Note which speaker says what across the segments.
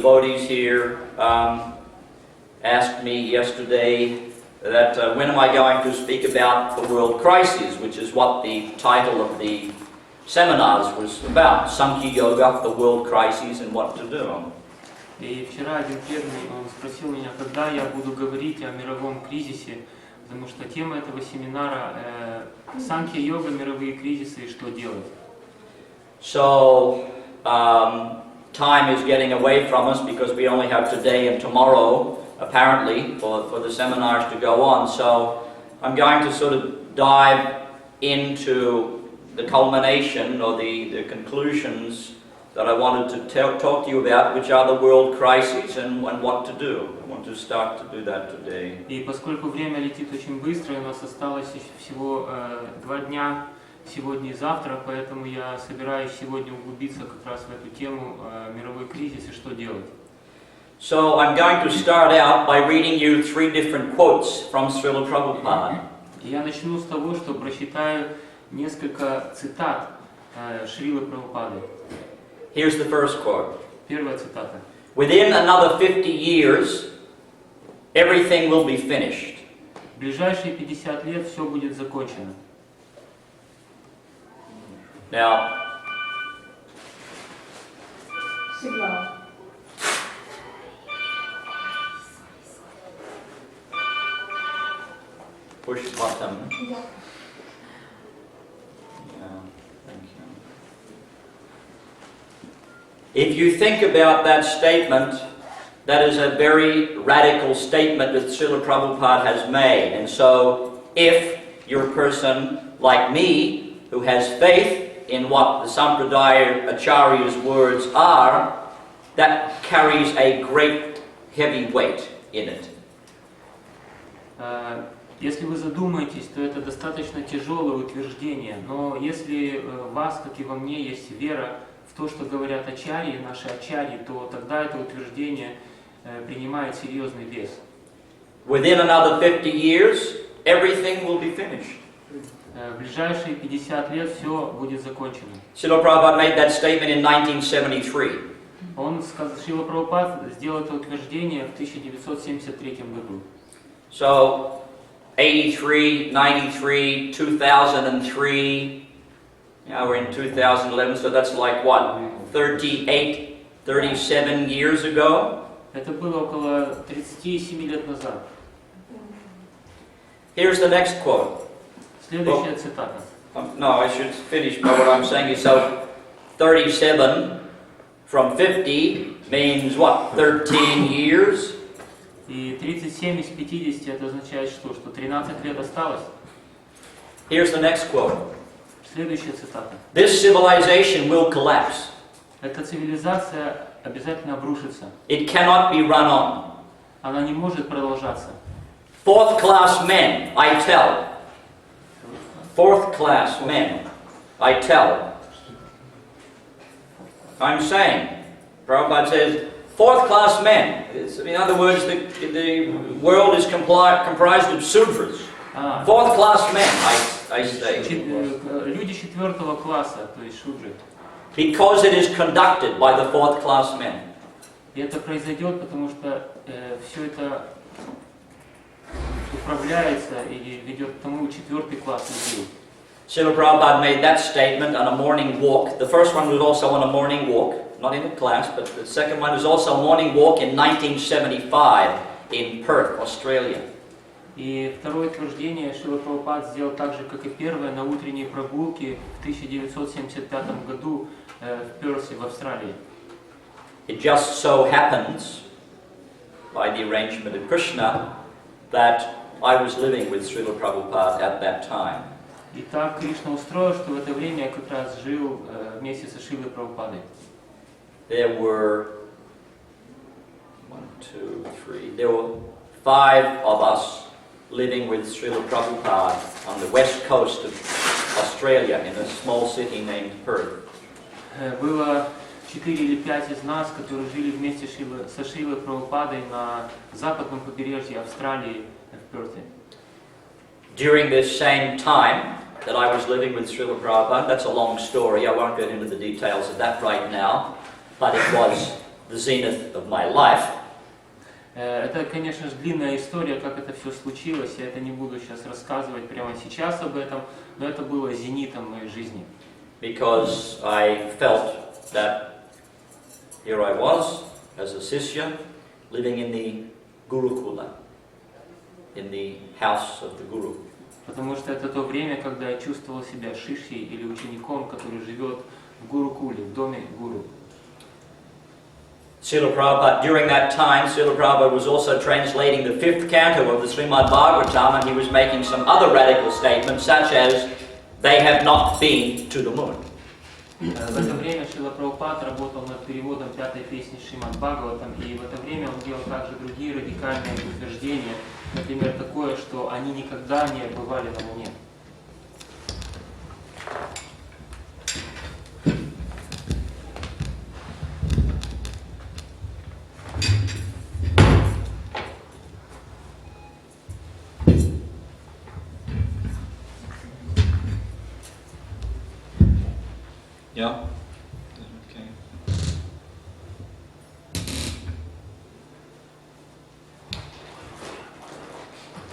Speaker 1: devotees here asked me yesterday that when am I going to speak about the world crisis, which is what the title of the seminars was about. Sankhya Yoga, the world crisis, and what to do.
Speaker 2: И вчера один преданный, он спросил меня, когда я буду говорить о мировом кризисе, потому что тема этого семинара Санkhya Йога, мировые кризисы и что делать.
Speaker 1: So, time is getting away from us because we only have today and tomorrow, apparently, for the seminars to go on. So, I'm going to sort of dive into the culmination or the conclusions that I wanted to talk to you about, which are the world crises and what to do. I want to start to do that today.
Speaker 2: И поскольку время летит очень быстро, у нас осталось всего 2 дня, сегодня и завтра, поэтому я собираюсь сегодня углубиться как раз в эту тему мировой кризис и что делать.
Speaker 1: So I'm going to start out by reading you 3 different quotes from Srila Prabhupada.
Speaker 2: Я начну с того, что прочитаю несколько цитат Шрилы Прабхупады.
Speaker 1: Here's the first quote.
Speaker 2: Первая цитата.
Speaker 1: Within another 50 years, everything will be finished.
Speaker 2: В ближайшие 50 лет все будет закончено.
Speaker 1: Now, push button. Yeah, thank you. If you think about that statement, that is a very radical statement that Srila Prabhupada has made. And so, if you're a person like me, who has faith in what the Sampradaya Acharya's words are, that carries a great heavy weight in it.
Speaker 2: Если вы задумаетесь, то это достаточно тяжелое утверждение, но если у вас, как и во мне, есть вера в то, что говорят ачарьи, наши ачарьи, то тогда это утверждение принимает серьезный вес.
Speaker 1: Within another 50 years, everything will be finished.
Speaker 2: В ближайшие 50 лет все будет закончено.
Speaker 1: Srila Prabhupada made that statement in 1973.
Speaker 2: Шрила Прабхупад сделал это утверждение в 1973 году.
Speaker 1: So, 83, 93, 2003, now we're in 2011, so that's like what, 38, 37 years ago?
Speaker 2: Это было около 37 лет назад.
Speaker 1: Here's the next quote.
Speaker 2: Следующая цитата.
Speaker 1: No, I should finish by what I'm saying is, so 37 from 50 means what, 13 years?
Speaker 2: И 37 из 50 это означает что? Что 13 лет осталось?
Speaker 1: Here's the next quote.
Speaker 2: Следующая цитата.
Speaker 1: This civilization will collapse.
Speaker 2: Эта цивилизация обязательно обрушится.
Speaker 1: It cannot be run on.
Speaker 2: Она не может продолжаться.
Speaker 1: Fourth class men, I tell. Fourth class men, I tell. I'm saying, Prabhupada says, fourth class men. In other words, the world is comprised of Sudras. Fourth class men, I say.
Speaker 2: Люди 4-го класса, то есть шудры.
Speaker 1: Because it is conducted by the fourth class men.
Speaker 2: И это произойдет, потому что все это управляется или ведет к тому 4-й класс людей.
Speaker 1: Srila Prabhupada made that statement on a morning walk. The first one was also on a morning walk, not in a class, but the second one was also a morning walk in 1975 in Perth, Australia.
Speaker 2: И второе утверждение Шрила Прабхупад сделал так же, как и первое, на утренней прогулке в 1975 году в Персе, в Австралии.
Speaker 1: It just so happens, by the arrangement of Krishna, that I was living with Srila Prabhupada at that time.
Speaker 2: И так Кришна устроил, что в это время я как раз жил вместе со Шрилой Прабхупадой.
Speaker 1: There were 5 of us living with Srila Prabhupada on the west coast of Australia in a small city named Perth.
Speaker 2: Было 4 или 5 из нас, которые жили вместе со Шрилой Прабхупадой на западном побережье Австралии в Перте.
Speaker 1: During this same time that I was living with Srila Prabhupada, that's a long story, I won't get into the details of that right now, but it was the zenith of my life.
Speaker 2: Это, конечно же, длинная история, как это все случилось. Я это не буду сейчас рассказывать прямо сейчас об этом, но это было зенитом моей жизни.
Speaker 1: Because I felt that here I was as a Sishya living in the Gurukula, in the house of the Guru.
Speaker 2: Потому что это то время, когда я чувствовал себя шишьей или учеником, который живет в Гурукуле, в доме гуру.
Speaker 1: Srila Prabhupada, during that time, Srila Prabhupada was also translating the 5th canto of the Srimad Bhagavatam, and he was making some other radical statements, such as, they have not been to the moon.
Speaker 2: В это время Шрила Прабхупад работал над переводом 5-й песни Шримад Бхагаватам, и в это время он делал также другие радикальные утверждения, например, такое, что они никогда не бывали на Луне.
Speaker 1: Yeah? Okay.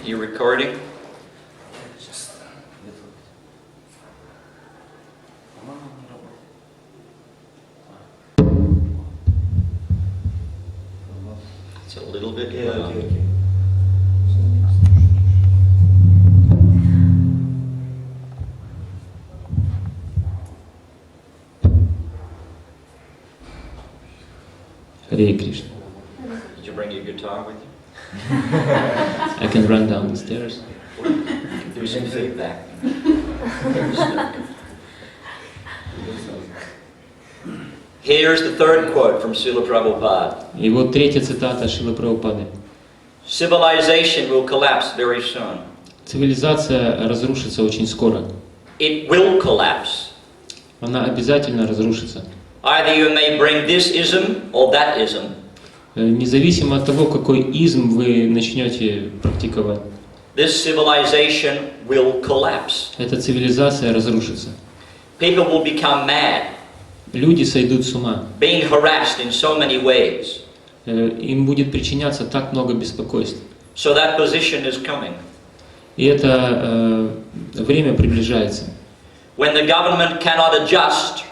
Speaker 1: You recording? It's a little bit loud.
Speaker 3: Okay.
Speaker 4: Hare Krishna.
Speaker 1: Did you bring your guitar with you?
Speaker 4: I can run down the stairs.
Speaker 1: Do some feedback. Here's the third quote from Srila Prabhupada.
Speaker 4: И вот третья цитата Шрилы Прабхупады.
Speaker 1: Civilization will collapse very soon.
Speaker 4: Цивилизация разрушится очень скоро.
Speaker 1: It will collapse.
Speaker 4: Она обязательно разрушится.
Speaker 1: Either you may bring this ism or that ism.
Speaker 4: Независимо от того, какой изм вы начнете практиковать.
Speaker 1: This civilization will collapse.
Speaker 4: Эта цивилизация разрушится.
Speaker 1: People will become mad,
Speaker 4: Люди сойдут с ума.
Speaker 1: being harassed in so many ways.
Speaker 4: Им будет причиняться так много беспокойств.
Speaker 1: So that position is coming.
Speaker 4: И это время приближается.
Speaker 1: When the government cannot adjust,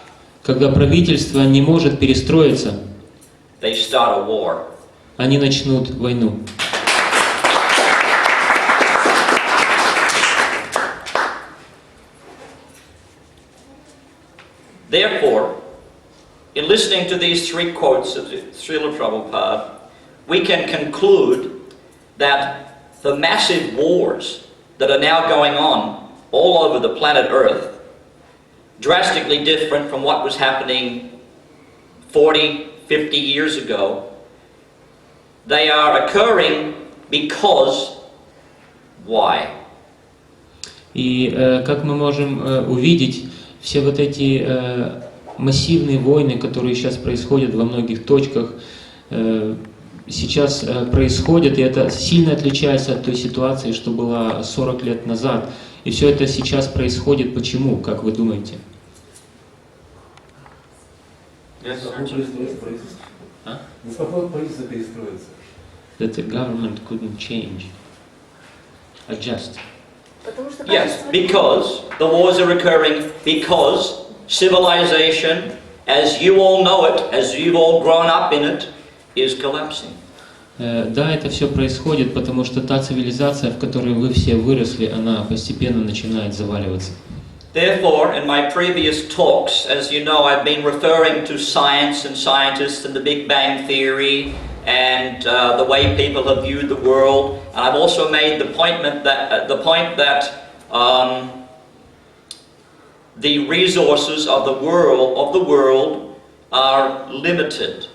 Speaker 4: Когда правительство не может перестроиться,
Speaker 1: they start a war.
Speaker 4: они начнут войну.
Speaker 1: Therefore, in listening to these three quotes of Srila Prabhupada, we can conclude that the massive wars that are now going on all over the planet Earth, drastically different from what was happening 40, 50 years ago, they are occurring because why?
Speaker 4: И как мы можем увидеть, все вот эти массивные войны, которые сейчас происходят во многих точках, сейчас происходят, и это сильно отличается от той ситуации, что была 40 лет назад. И все это сейчас происходит. Почему, как вы думаете?
Speaker 3: Не смогло правительство перестроиться.
Speaker 4: That the government couldn't change, adjust.
Speaker 1: Yes, because the wars are occurring because civilization, as you all know it, as you've all grown up in it, is collapsing.
Speaker 4: Да, это все происходит, потому что та цивилизация, в которой вы все выросли, она постепенно начинает заваливаться.
Speaker 1: Therefore, in my previous talks, as you know, I've been referring to science and scientists and the Big Bang Theory and the way people have viewed the world. And I've also made the point that the resources of the world are limited.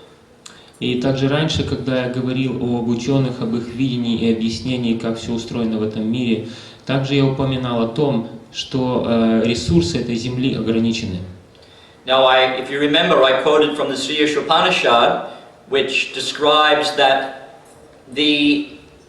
Speaker 4: И также раньше, когда я говорил об ученых, об их видении и объяснении, как все устроено в этом мире, также я упоминал о том, что ресурсы этой земли ограничены.
Speaker 1: Now, if you remember, I quoted from the Sri Upanishad, which describes that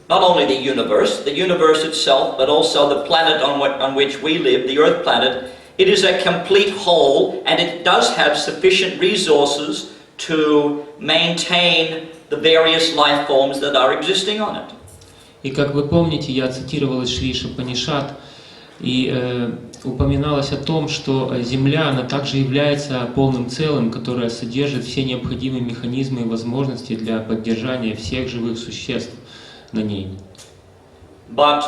Speaker 1: not only the universe itself, but also the planet on which we live, the Earth planet, it is a complete whole, and it does have sufficient resources to maintain the various life forms that are existing on it.
Speaker 4: И как вы помните, я цитировал из Шри Шапанишат, и упоминалось о том, что Земля, она также является полным целым, которое содержит все необходимые механизмы и возможности для поддержания всех живых существ на ней.
Speaker 1: But,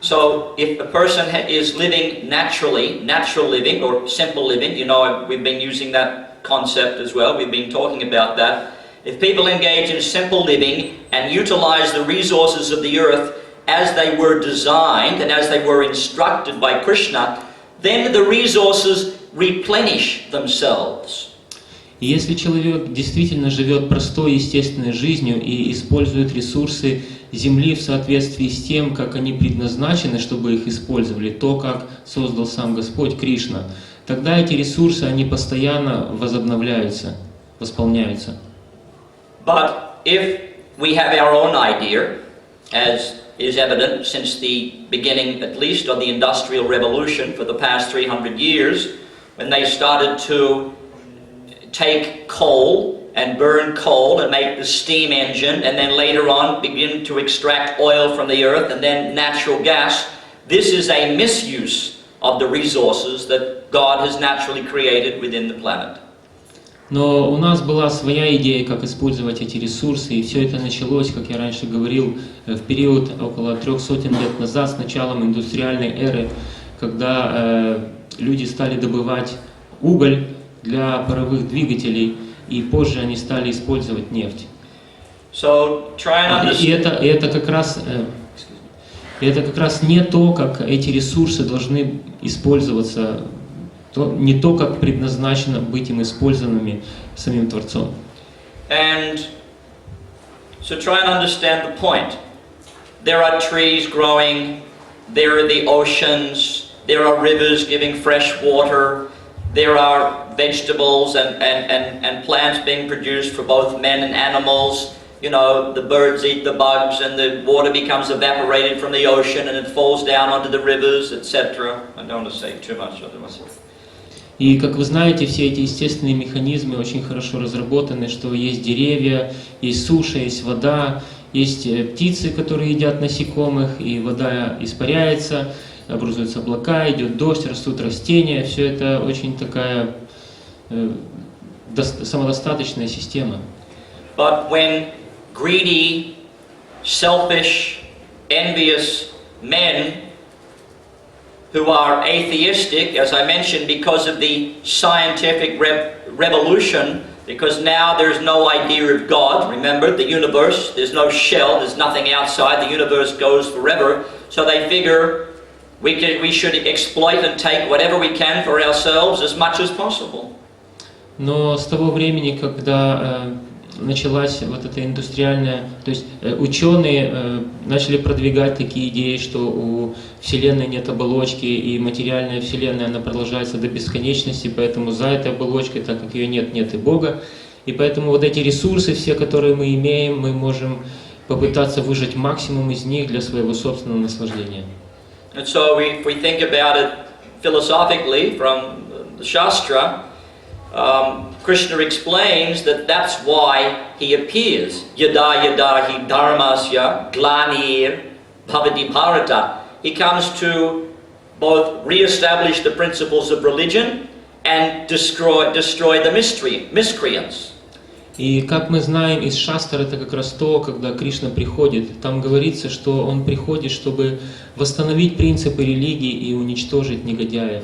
Speaker 1: so if a person is living naturally, natural living or simple living, you know, we've been using that concept as well, we've been talking about that. If people engage in simple living and utilize the resources of the earth as they were designed and as they were instructed by Krishna, then the resources replenish themselves.
Speaker 4: И если человек действительно живет простой, естественной жизнью и использует ресурсы Земли в соответствии с тем, как они предназначены, чтобы их использовали, то, как создал сам Господь Кришна, тогда эти ресурсы, они постоянно возобновляются, восполняются.
Speaker 1: But if we have our own idea, as is evident since the beginning, at least, of the Industrial Revolution for the past 300 years, when they started to take coal and burn coal and make the steam engine, and then later on begin to extract oil from the earth and then natural gas, this is a misuse of the resources that God has naturally created within the planet.
Speaker 4: Но у нас была своя идея, как использовать эти ресурсы, и все это началось, как я раньше говорил, в период около 300 лет назад, с началом индустриальной эры, когда люди стали добывать уголь для паровых двигателей, и позже они стали использовать нефть.
Speaker 1: So, try and understand.
Speaker 4: И это как раз не то, как эти ресурсы должны использоваться, не то, как предназначено быть им использованными самим Творцом.
Speaker 1: And so try and understand the point. There are trees growing, there are the oceans, there are rivers giving fresh water, there are vegetables and plants being produced for both men and animals. You know, the birds eat the bugs and the water becomes evaporated from the ocean and it falls down onto the rivers, etc. I don't want to say too much otherwise.
Speaker 4: И, как вы знаете, все эти естественные механизмы очень хорошо разработаны, что есть деревья, есть суша, есть вода, есть птицы, которые едят насекомых, и вода испаряется, образуются облака, идет дождь, растут растения. Все это очень такая самодостаточная система.
Speaker 1: But when greedy, selfish, envious men who are atheistic, as I mentioned, because of the scientific revolution, because now there's no idea of God. Remember, the universe, there's no shell, there's nothing outside, the universe goes forever. So they figure we should exploit and take whatever we can for ourselves as much as possible.
Speaker 4: Но с того времени, когда началась вот эта индустриальная, то есть ученые начали продвигать такие идеи, что у Вселенной нет оболочки, и материальная Вселенная, она продолжается до бесконечности, поэтому за этой оболочкой, так как ее нет, нет и Бога. И поэтому вот эти ресурсы, все, которые мы имеем, мы можем попытаться выжать максимум из них для своего собственного наслаждения.
Speaker 1: And so if we think about it philosophically from the Shastra, Krishna explains that that's why he appears. Yada yada hi dharmasya glanir bhavati bharata. He comes to both re-establish the principles of religion and destroy the miscreants.
Speaker 4: И как мы знаем из Шастр, это как раз то, когда Кришна приходит. Там говорится, что он приходит, чтобы восстановить принципы религии и уничтожить негодяев.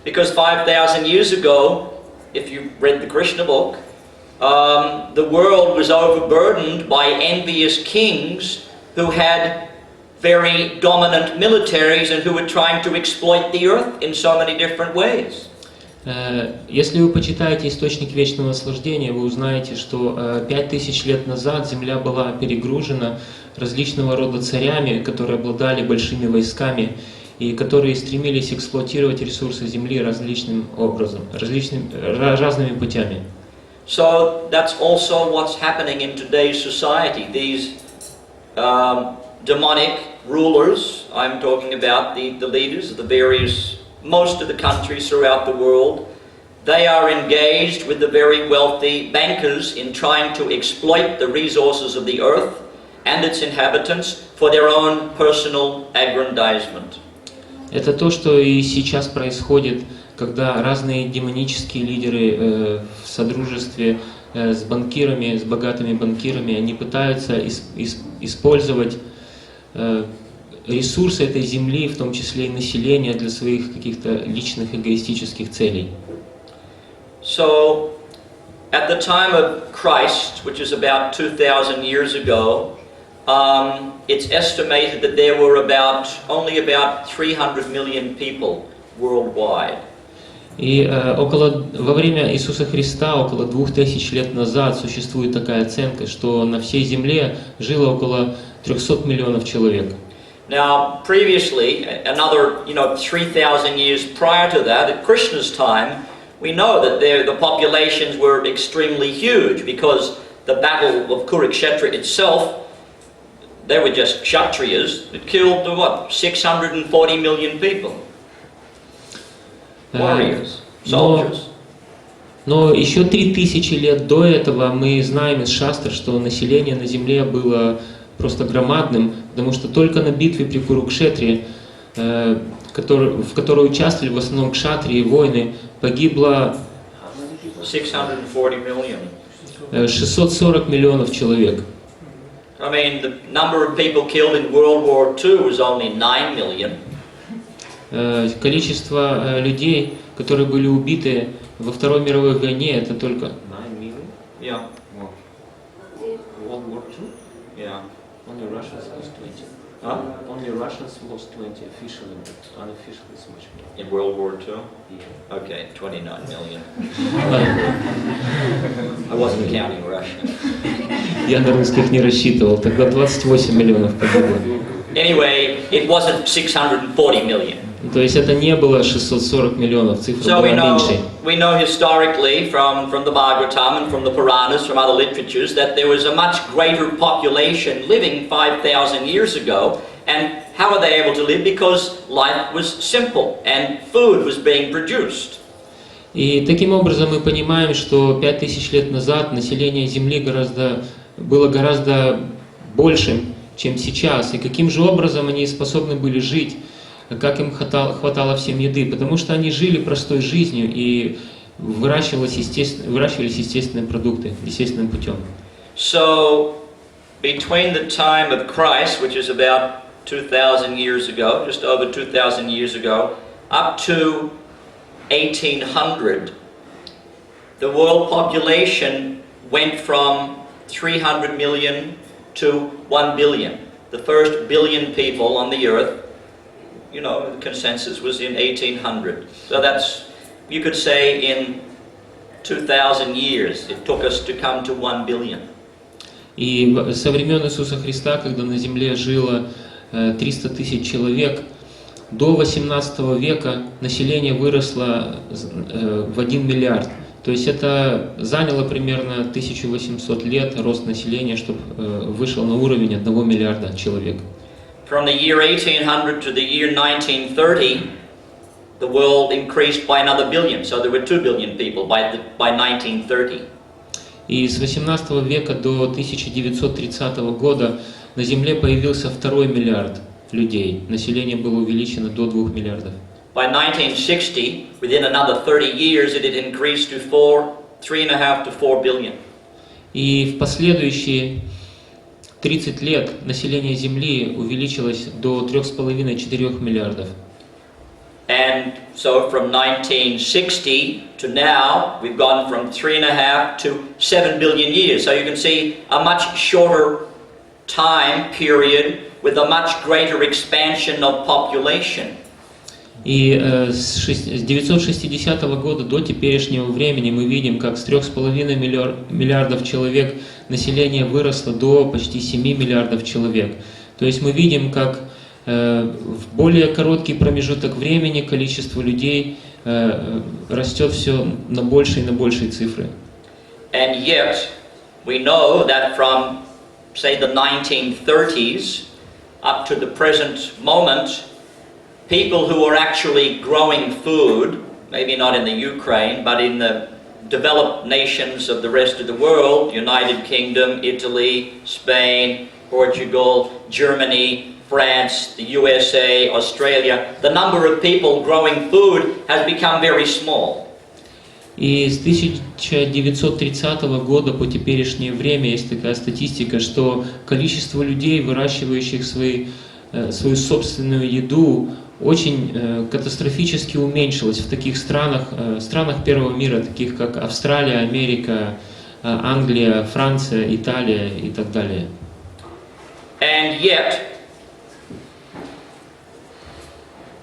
Speaker 1: Because 5,000 years ago, if you read the Krishna book, the world was overburdened by envious kings who had very dominant militaries and who were trying to exploit the earth in so many different ways.
Speaker 4: Если вы почитаете «Источник вечного наслаждения», вы узнаете, что 5000 лет назад Земля была перегружена различного рода царями, которые обладали большими войсками и которые стремились эксплуатировать ресурсы Земли различным образом, разными путями.
Speaker 1: So that's also what's happening in today's society. These demonic rulers, I'm talking about the leaders of the various, most of the countries throughout the world, they are engaged with the very wealthy bankers in trying to exploit the resources of the earth and its inhabitants for their own personal aggrandizement.
Speaker 4: Это то, что и сейчас происходит, когда разные демонические лидеры в содружестве с банкирами, с богатыми банкирами, они пытаются использовать ресурсы этой земли, в том числе и населения, для своих каких-то личных эгоистических целей.
Speaker 1: So, at the time of Christ, which is about 2,000 years ago, it's estimated that there were only about 300 million people worldwide.
Speaker 4: И во время Иисуса Христа, около 2000 лет назад, существует такая оценка, что на всей земле жило около 300 миллионов человек.
Speaker 1: Now, previously, another 3,000 years prior to that, at Krishna's time, we know that the populations were extremely huge because the battle of Kurukshetra itself, they were just Kshatriyas. It killed, 640 million people. Warriors, soldiers.
Speaker 4: Но еще 3000 лет до этого мы знаем из шастр, что население на земле было просто громадным, потому что только на битве при Курукшетре, в которой участвовали в основном кшатрии, воины, погибло 640 миллионов человек.
Speaker 1: I mean, the number of people killed in World War II was only 9 million.
Speaker 4: Количество людей, которые были убиты во Второй мировой войне, это только 9 million?
Speaker 1: Yeah.
Speaker 4: World War II?
Speaker 1: Yeah.
Speaker 4: Only Russians lost 20.
Speaker 1: Huh?
Speaker 4: Only Russians lost 20 officially, but unofficially so much more.
Speaker 1: In World War II?
Speaker 4: Yeah.
Speaker 1: Okay, 29 million. I wasn't counting Russia.
Speaker 4: Я на русских не рассчитывал, тогда 28 миллионов погибло.
Speaker 1: Anyway, it wasn't 640 million.
Speaker 4: То есть это не было 640 миллионов, цифра
Speaker 1: So
Speaker 4: была меньше.
Speaker 1: we know historically from the Bhagavatam and from the Puranas, from other literatures, that there was a much greater population living 5,000 years ago. And how are they able to live? Because life was simple and food was being produced.
Speaker 4: И таким образом мы понимаем, что 5000 лет назад население Земли было гораздо большим, чем сейчас. И каким же образом они способны были жить, как им хватало всем еды, потому что они жили простой жизнью и выращивались естественные продукты, естественным путем.
Speaker 1: So, between the time of Christ, which is about 2,000 years ago, just over 2,000 years ago, up to 1800, the world population went from 300 million to 1 billion. The first billion people on the earth, the consensus was in 1800. So that's, you could say, in 2,000 years it took us to come to 1 billion.
Speaker 4: И со времен Иисуса Христа, когда на земле жило 300 тысяч человек, до 18 века население выросло в 1 миллиард. То есть это заняло примерно 1800 лет рост населения, чтобы вышел на уровень 1 миллиарда человек.
Speaker 1: From the year 1800 to the year 1930, the world increased by another billion. So there were 2 billion people by 1930.
Speaker 4: И с 18 века до 1930 года на Земле появился 2 миллиард людей. Население было увеличено до 2 миллиардов.
Speaker 1: By 1960, within another 30 years, it had increased to 3.5 to 4 billion.
Speaker 4: И в последующие 30 лет население Земли увеличилось до 3,5-4 миллиардов.
Speaker 1: And so from 1960 to now, we've gone from 3.5 to 7 billion years. So you can see a much shorter time period with a much greater expansion of population.
Speaker 4: И с 960 года до теперешнего времени мы видим, как с 3,5 миллиардов человек население выросло до почти 7 миллиардов человек. То есть мы видим, как в более короткий промежуток времени количество людей растет все на большие и на большие цифры.
Speaker 1: And yet, we know that from, say, the 1930s up to the present moment, people who are actually growing food, maybe not in the Ukraine, but in the developed nations of the rest of the world, United Kingdom, Italy, Spain, Portugal, Germany, France, the USA, Australia, the number of people growing food has become very small.
Speaker 4: И с 1930 года по теперешнее время есть такая статистика, что количество людей, выращивающих свою собственную еду, очень катастрофически уменьшилось в таких странах первого мира, таких как Австралия, Америка, Англия, Франция, Италия и так далее.
Speaker 1: And yet,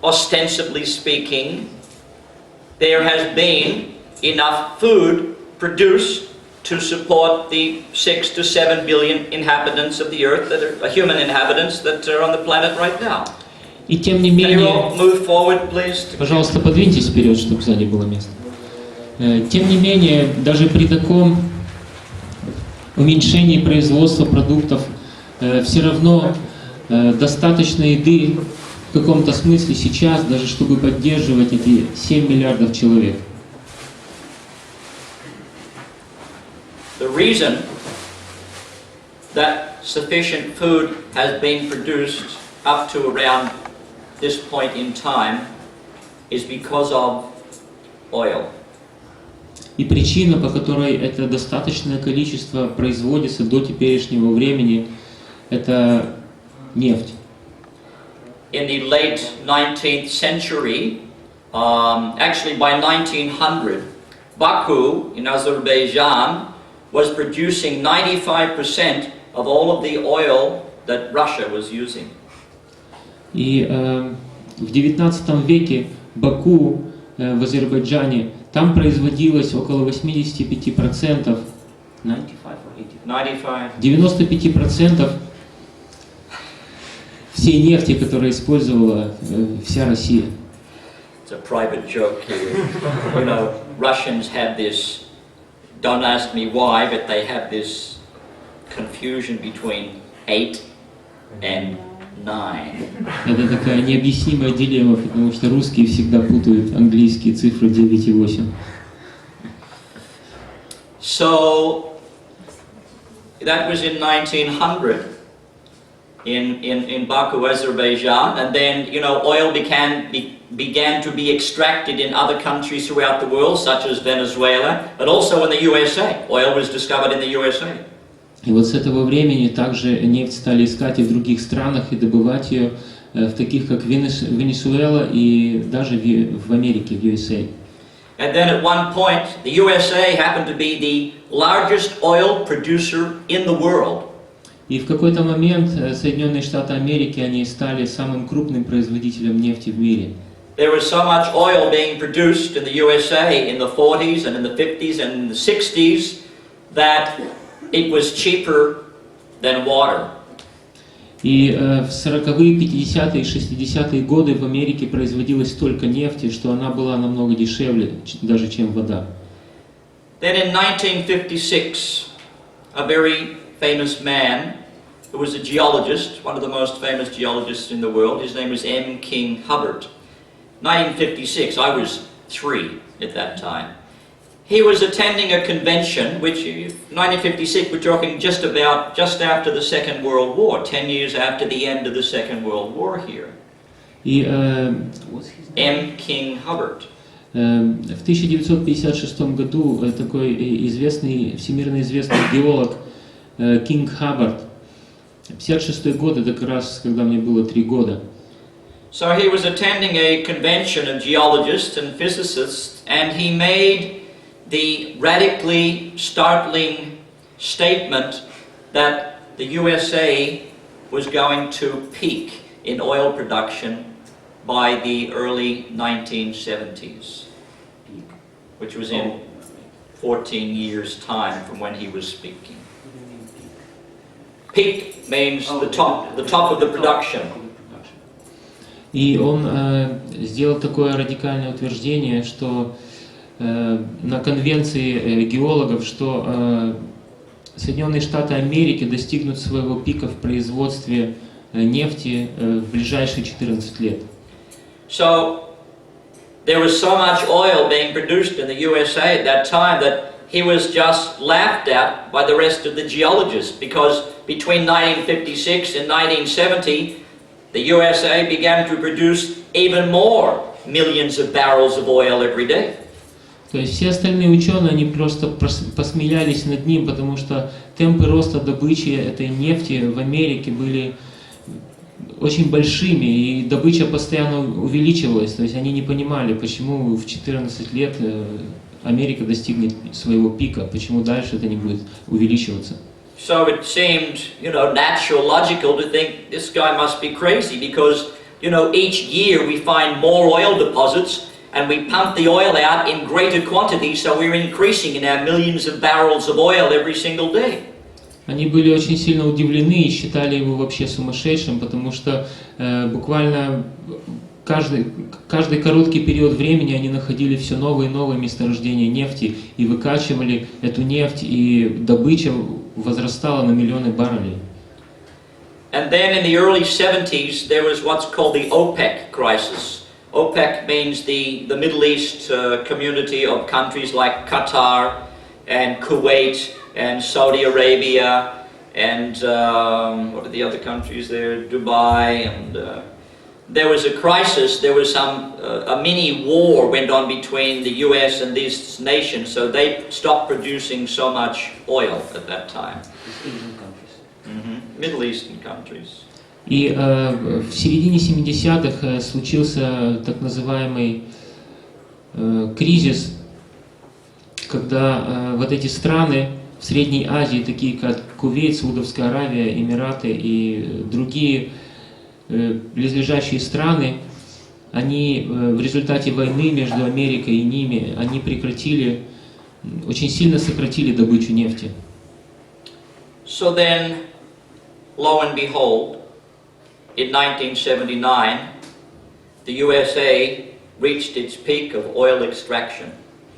Speaker 1: ostensibly speaking, there has been enough food produced to support the 6 to 7 billion inhabitants of the earth, that are human inhabitants that are on the planet right now.
Speaker 4: И тем не
Speaker 1: Can you all
Speaker 4: менее,
Speaker 1: move forward, please?
Speaker 4: пожалуйста, подвиньтесь вперед, чтобы сзади было место. Тем не менее, даже при таком уменьшении производства продуктов, все равно достаточно еды в каком-то смысле сейчас, даже чтобы поддерживать эти 7 миллиардов человек.
Speaker 1: The reason that sufficient food has been produced up to around this point in time is because of oil.
Speaker 4: И причина, по которой это достаточное количество производится до теперешнего времени, это нефть.
Speaker 1: In the late 19th century, actually by 1900, Baku in Azerbaijan was producing 95% of all of the oil that Russia was using.
Speaker 4: И в 19 веке Баку в Азербайджане, там производилось около 85%, 95% всей нефти, которую использовала вся Россия.
Speaker 1: It's a private joke here. You know, Russians have this, don't ask me why, but they have this confusion between 8 and 9.
Speaker 4: Это такая необъяснимая дилемма, потому что русские всегда путают английские цифры 9 и 8.
Speaker 1: So, that was in 1900 in Baku, Azerbaijan, and then, you know, oil began to be extracted in other countries throughout the world, such as Venezuela, but also in the USA. Oil was discovered in the USA.
Speaker 4: И вот с этого времени также нефть стали искать и в других странах, и добывать ее в таких, как Венесуэла и даже в Америке, в USA.
Speaker 1: And then at one point, the USA happened to be the largest oil producer in the world.
Speaker 4: И в какой-то момент Соединенные Штаты Америки, они стали самым крупным производителем нефти в мире.
Speaker 1: There was so much oil being produced in the USA in the 40s and in the 50s and in the 60s that it was cheaper than water.
Speaker 4: И в 40-е, 50-е и 60-е годы в Америке производилось столько нефти, что она была намного дешевле, даже чем вода.
Speaker 1: Then in 1956, a very famous man who was a geologist, one of the most famous geologists in the world, his name was M. King Hubbert. 1956, I was 3 at that time. He was attending a convention, which, 1956, we're talking just after the Second World War, 10 years after the end of the Second World War here.
Speaker 4: И
Speaker 1: M. King Hubbert.
Speaker 4: в 1956 году такой известный, всемирно известный геолог Кинг Хаббард, 56 год, это как раз когда мне было 3 года.
Speaker 1: So he was attending a convention of geologists and physicists, and he made the radically startling statement that the USA was going to peak in oil production by the early 1970s, which was in 14 years' time from when he was speaking. Peak means the top of the production.
Speaker 4: И он сделал такое радикальное утверждение, что на конвенции геологов, что Соединенные Штаты Америки достигнут своего пика в производстве нефти в ближайшие 14 лет.
Speaker 1: So, there was so much oil being produced in the USA at that time that he was just laughed at by the rest of the geologists, because between 1956 and 1970, the USA began to produce even more millions of barrels of oil every day.
Speaker 4: То есть все остальные ученые, они просто посмеялись над ним, потому что темпы роста добычи этой нефти в Америке были очень большими, и добыча постоянно увеличивалась. То есть они не понимали, почему в 14 лет Америка достигнет своего пика, почему дальше это не будет увеличиваться.
Speaker 1: So it seemed, natural, logical to think this guy must be crazy, because, each year we find more oil deposits and we pump the oil out in greater quantities, so we're increasing in our millions of barrels of oil every single day.
Speaker 4: Они были очень сильно удивлены и считали его вообще сумасшедшим, потому что буквально каждый короткий период времени они находили все новые и новые месторождения нефти и выкачивали эту нефть, и добыча возрастала на миллионы баррелей.
Speaker 1: And then in the early 70s there was what's called the OPEC crisis. OPEC means the Middle East community of countries like Qatar and Kuwait and Saudi Arabia and what are the other countries there? Dubai, and there was a crisis. There was a mini war went on between the US and these nations, so they stopped producing so much oil at that time. Middle Eastern countries.
Speaker 4: И в середине 70-х случился так называемый кризис, когда вот эти страны в Средней Азии, такие как Кувейт, Саудовская Аравия, Эмираты и другие близлежащие страны, они в результате войны между Америкой и ними, они очень сильно сократили добычу нефти.
Speaker 1: So then, lo and behold, in 1979, the USA reached its peak of oil extraction,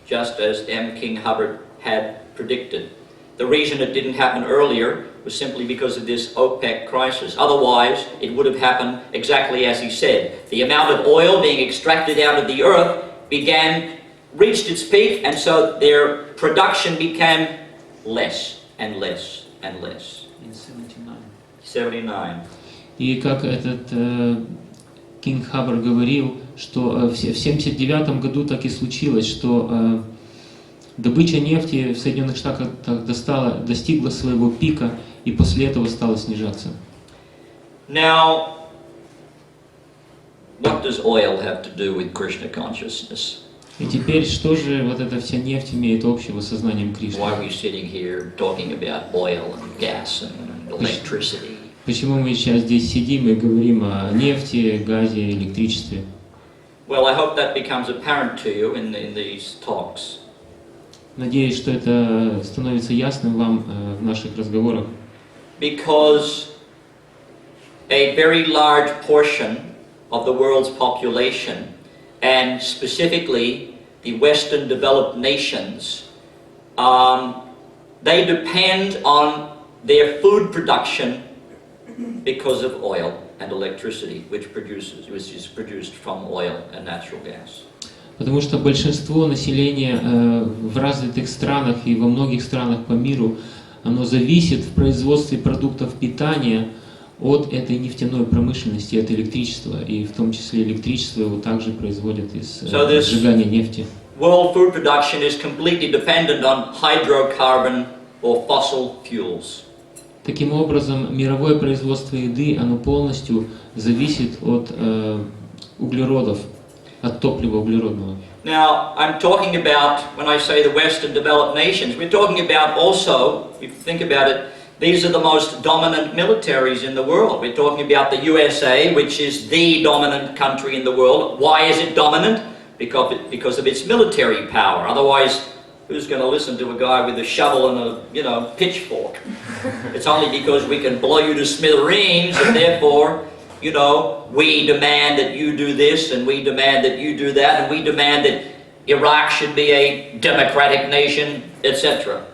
Speaker 1: just as M. King Hubbard had predicted. The reason it didn't happen earlier was simply because of this OPEC crisis. Otherwise, it would have happened exactly as he said. The amount of oil being extracted out of the earth reached its peak, and so their production became less and less and less.
Speaker 4: In 79.
Speaker 1: 79.
Speaker 4: И как этот Кинг Хаббард говорил, что в 79 году так и случилось, что добыча нефти в Соединенных Штатах достигла своего пика и после этого стала снижаться.
Speaker 1: Now, what does oil have to do with Krishna consciousness?
Speaker 4: И теперь, что же вот эта вся нефть имеет общего с сознанием Кришны?
Speaker 1: Why are we sitting here talking about oil and gas and electricity?
Speaker 4: Почему мы сейчас здесь сидим и говорим о нефти, газе, электричестве?
Speaker 1: Well, I hope that becomes apparent to you in these talks.
Speaker 4: Надеюсь, что это становится ясным вам в наших разговорах.
Speaker 1: Because a very large portion of the world's population, and specifically the Western developed nations, they depend on their food production because of oil and electricity, which is produced from oil and natural gas.
Speaker 4: Потому что большинство населения в развитых странах и во многих странах по миру, оно зависит в производстве продуктов питания от этой нефтяной промышленности, от электричества, и в том числе электричество его также производят из сжигания нефти.
Speaker 1: World food production is completely dependent on hydrocarbon or fossil fuels.
Speaker 4: Таким образом, мировое производство еды, оно полностью зависит от углеродов, от топлива углеродного.
Speaker 1: Now, I'm talking about, when I say the Western developed nations, we're talking about also, if you think about it, these are the most dominant militaries in the world. We're talking about the USA, which is the dominant country in the world. Why is it dominant? Because of its military power. Otherwise, who's going to listen to a guy with a shovel and a, pitchfork? It's only because we can blow you to smithereens, and therefore, we demand that you do this, and we demand that you do that, and we demand that Iraq should be a democratic nation, etc.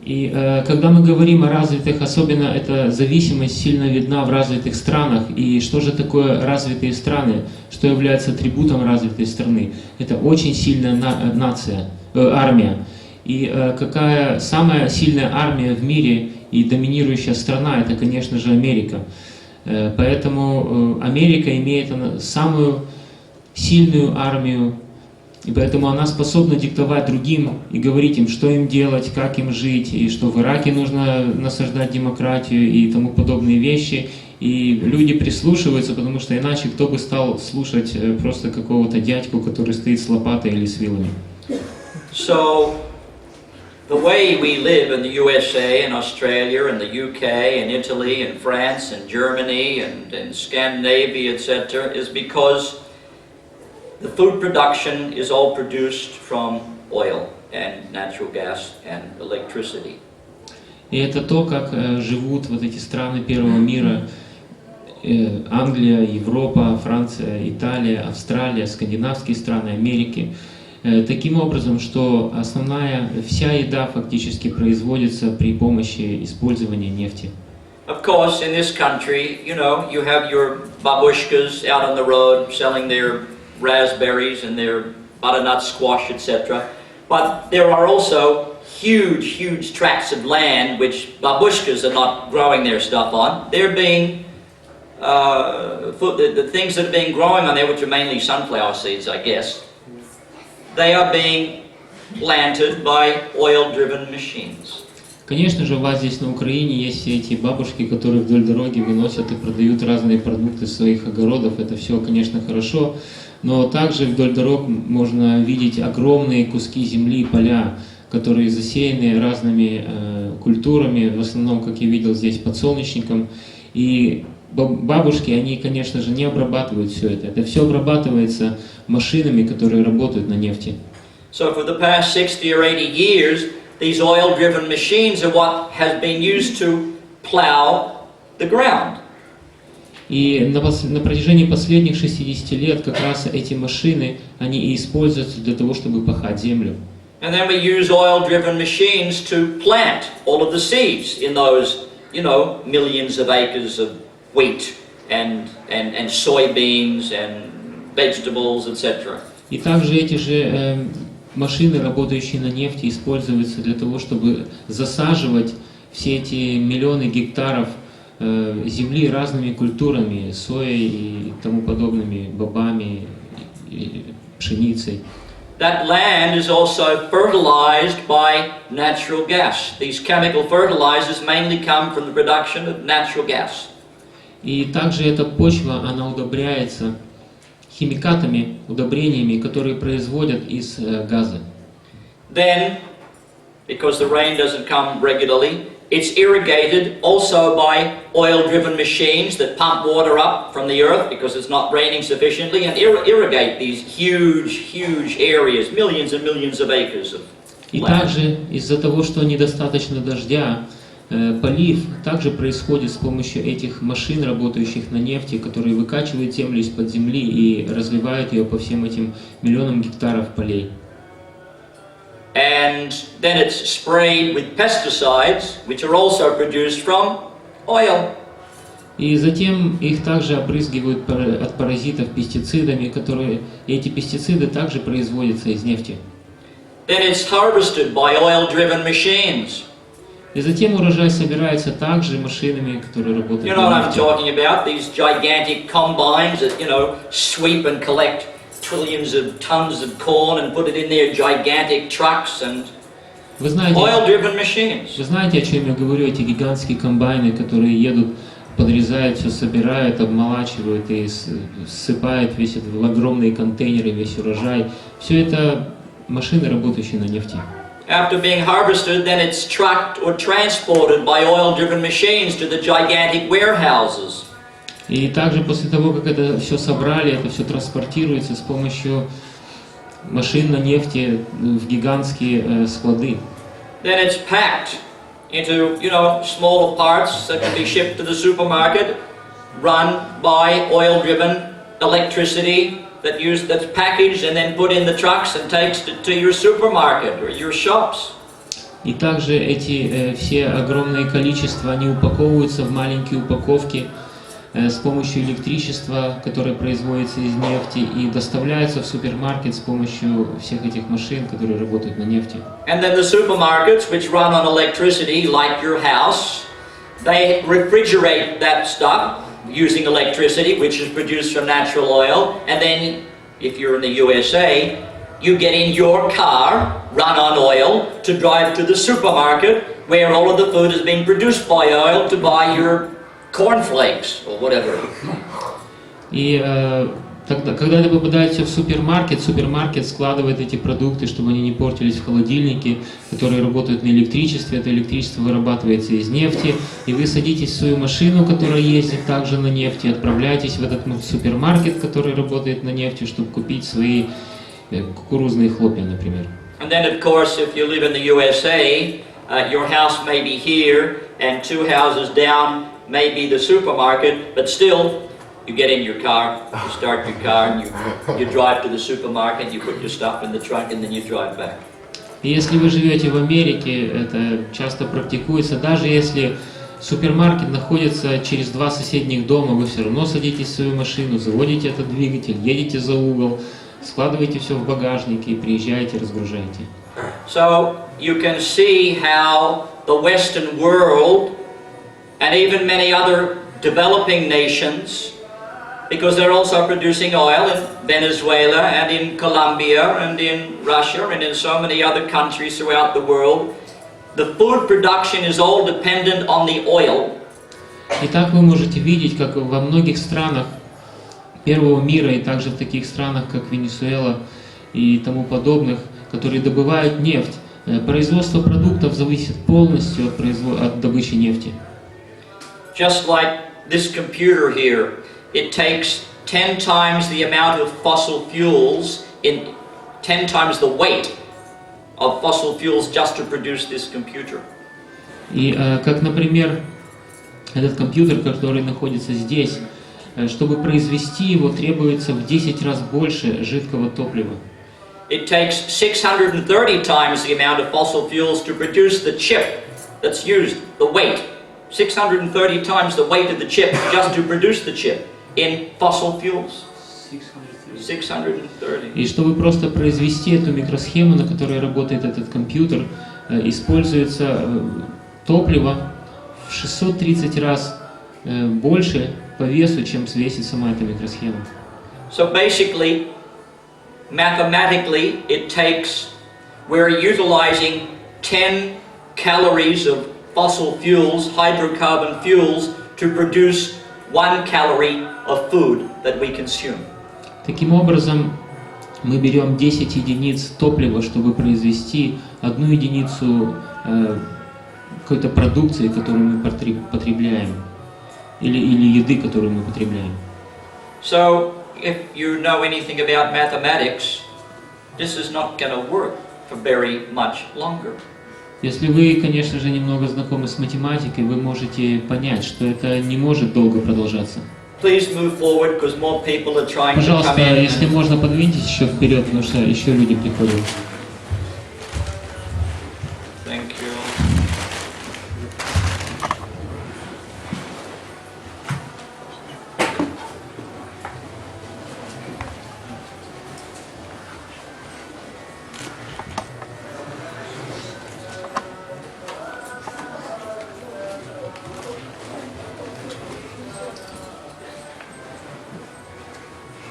Speaker 4: И когда мы говорим о развитых, особенно эта зависимость сильно видна в развитых странах. И что же такое развитые страны? Что является атрибутом развитой страны? Это очень сильная армия. И какая самая сильная армия в мире и доминирующая страна, это, конечно же, Америка. Поэтому Америка имеет самую сильную армию, и поэтому она способна диктовать другим и говорить им, что им делать, как им жить, и что в Ираке нужно насаждать демократию и тому подобные вещи. И люди прислушиваются, потому что иначе кто бы стал слушать просто какого-то дядьку, который стоит с лопатой или с вилами.
Speaker 1: So, the way we live in the USA and Australia and the UK and Italy and France and Germany and Scandinavia, etc., is because the food production is all produced from oil and natural gas and electricity.
Speaker 4: И это то, как живут вот эти страны первого мира, Англия, Европа, Франция, Италия, Австралия, скандинавские страны, Америки. Таким образом, что основная вся еда фактически производится при помощи использования нефти.
Speaker 1: Of course, in this country, you know, you have your babushkas out on the road selling their raspberries and their butternut squash, etc. But there are also huge tracts of land which babushkas are not growing their stuff on. They're being, the things that are being growing on there, which are mainly sunflower seeds, I guess, they are being planted by oil-driven machines.
Speaker 4: Конечно же, у вас здесь на Украине есть все эти бабушки, которые вдоль дороги выносят и продают разные продукты своих огородов. Это все, конечно, хорошо. Но также вдоль дорог можно видеть огромные куски земли, поля, которые засеяны разными культурами, в основном, как я видел здесь, подсолнечником. И бабушки, они, конечно же, не обрабатывают все это. Это все обрабатывается машинами, которые работают на нефти.
Speaker 1: So for the past 60 or 80 years, these oil-driven machines are what has been used to plow the ground.
Speaker 4: И на протяжении последних 60 лет как раз эти машины, они и используются для того, чтобы пахать землю.
Speaker 1: And then we use oil-driven machines to plant all of the seeds in those, you know, millions of acres of wheat and soybeans and vegetables, etc.
Speaker 4: И также эти же машины, работающие на нефти, используются для того, чтобы засаживать все эти миллионы гектаров земли разными культурами, соей и тому подобными, бобами, и пшеницей.
Speaker 1: That land is also fertilized by natural gas. These chemical fertilizers mainly come from the production of natural gas.
Speaker 4: И также эта почва, она удобряется химикатами, удобрениями, которые производят из газа.
Speaker 1: Then, because the rain doesn't come regularly, it's irrigated also by oil-driven machines that pump water up from the earth because it's not raining sufficiently and irrigate these huge areas, millions and millions of acres of land.
Speaker 4: И также из-за того, что недостаточно дождя, полив также происходит с помощью этих машин, работающих на нефти, которые выкачивают землю из-под земли и разливают ее по всем этим миллионам гектаров полей.
Speaker 1: And then it's sprayed with pesticides, which are also produced from oil.
Speaker 4: И затем их также опрыскивают от паразитов пестицидами, которые эти пестициды также производятся из нефти.
Speaker 1: Then it's harvested by oil-driven machines.
Speaker 4: И затем урожай собирается также машинами, которые работают
Speaker 1: You know what
Speaker 4: на
Speaker 1: I'm
Speaker 4: нефти.
Speaker 1: talking about? These gigantic combines that, you know, sweep and collect trillions of tons of corn and put it in their gigantic trucks and
Speaker 4: Вы знаете,
Speaker 1: oil-driven machines.
Speaker 4: Вы знаете, о чем я говорю, эти гигантские комбайны, которые едут, подрезают, все собирают, обмолачивают и ссыпают весь этот в огромные контейнеры, весь урожай. Все это машины, работающие на нефти.
Speaker 1: After being harvested, then it's trucked or transported by oil-driven machines to the gigantic warehouses.
Speaker 4: И также после того, как это все собрали, это все транспортируется с помощью машин на нефти в гигантские склады.
Speaker 1: Then it's packed into, you know, smaller parts that can be shipped to the supermarket, run by oil-driven electricity that's packaged and then put in the trucks and takes to your supermarket or your shops.
Speaker 4: И также эти все огромные количества, они упаковываются в маленькие упаковки с помощью электричества, которое производится из нефти, и доставляются в супермаркет с помощью всех этих машин, которые работают на нефти.
Speaker 1: And then the supermarkets, which run on electricity, like your house, they refrigerate that stuff using electricity, which is produced from natural oil, and then, if you're in the USA, you get in your car, run on oil, to drive to the supermarket, where all of the food is being produced by oil, to buy your cornflakes, or whatever.
Speaker 4: И когда вы попадаете в супермаркет, супермаркет складывает эти продукты, чтобы они не портились в холодильнике, которые работают на электричестве. Это электричество вырабатывается из нефти, и вы садитесь в свою машину, которая ездит также на нефти, отправляетесь в этот супермаркет, который работает на нефти, чтобы купить свои кукурузные хлопья, например.
Speaker 1: And then, of course, if you live in the USA, your house may be here, and 2 houses down may be the supermarket, but still, you get in your car, you start your car, and you drive to the supermarket, you put your stuff in the trunk, and then you drive back.
Speaker 4: И если вы живете в Америке, это часто практикуется, даже если супермаркет находится через 2 соседних дома, вы все равно садитесь в свою машину, заводите этот двигатель, едете за угол, складываете все в багажник и приезжаете, разгружаете.
Speaker 1: So you can see how the Western world and even many other developing nations, because they're also producing oil in Venezuela and in Colombia and in Russia and in so many other countries throughout the world, the food production is all dependent on the oil.
Speaker 4: Итак, вы можете видеть, как во многих странах первого мира и также в таких странах, как Венесуэла и тому подобных, которые добывают нефть, производство продуктов зависит полностью от добычи нефти.
Speaker 1: Just like this computer here, it takes 10 times the amount of fossil fuels, in 10 times the weight of fossil fuels just to produce this computer.
Speaker 4: И как, например, этот компьютер, который находится здесь, чтобы произвести его, требуется в 10 раз больше жидкого топлива.
Speaker 1: It takes 630 times the amount of fossil fuels to produce the chip that's used, the weight. 630 times the weight of the chip just to produce the chip in fossil fuels. 630.
Speaker 4: И чтобы просто произвести эту микросхему, на которой работает этот компьютер, используется топливо в 630 раз больше по весу, чем весит сама эта микросхема.
Speaker 1: So basically, mathematically, it takes, we're utilizing 10 calories of fossil fuels, hydrocarbon fuels, to produce 1 calorie of food that we consume.
Speaker 4: Таким образом, мы берем 10 единиц топлива, чтобы произвести 1 единицу какой-то продукции, которую мы потребляем, или еды, которую мы потребляем.
Speaker 1: So, if you know anything about mathematics, this is not going to work for very much longer.
Speaker 4: Если вы, конечно же, немного знакомы с математикой, вы можете понять, что это не может долго продолжаться.
Speaker 1: Please move forward, because more people are trying to come
Speaker 4: Пожалуйста,
Speaker 1: in.
Speaker 4: если можно, подвиньтесь еще вперед, потому что еще люди приходят.
Speaker 1: Thank you.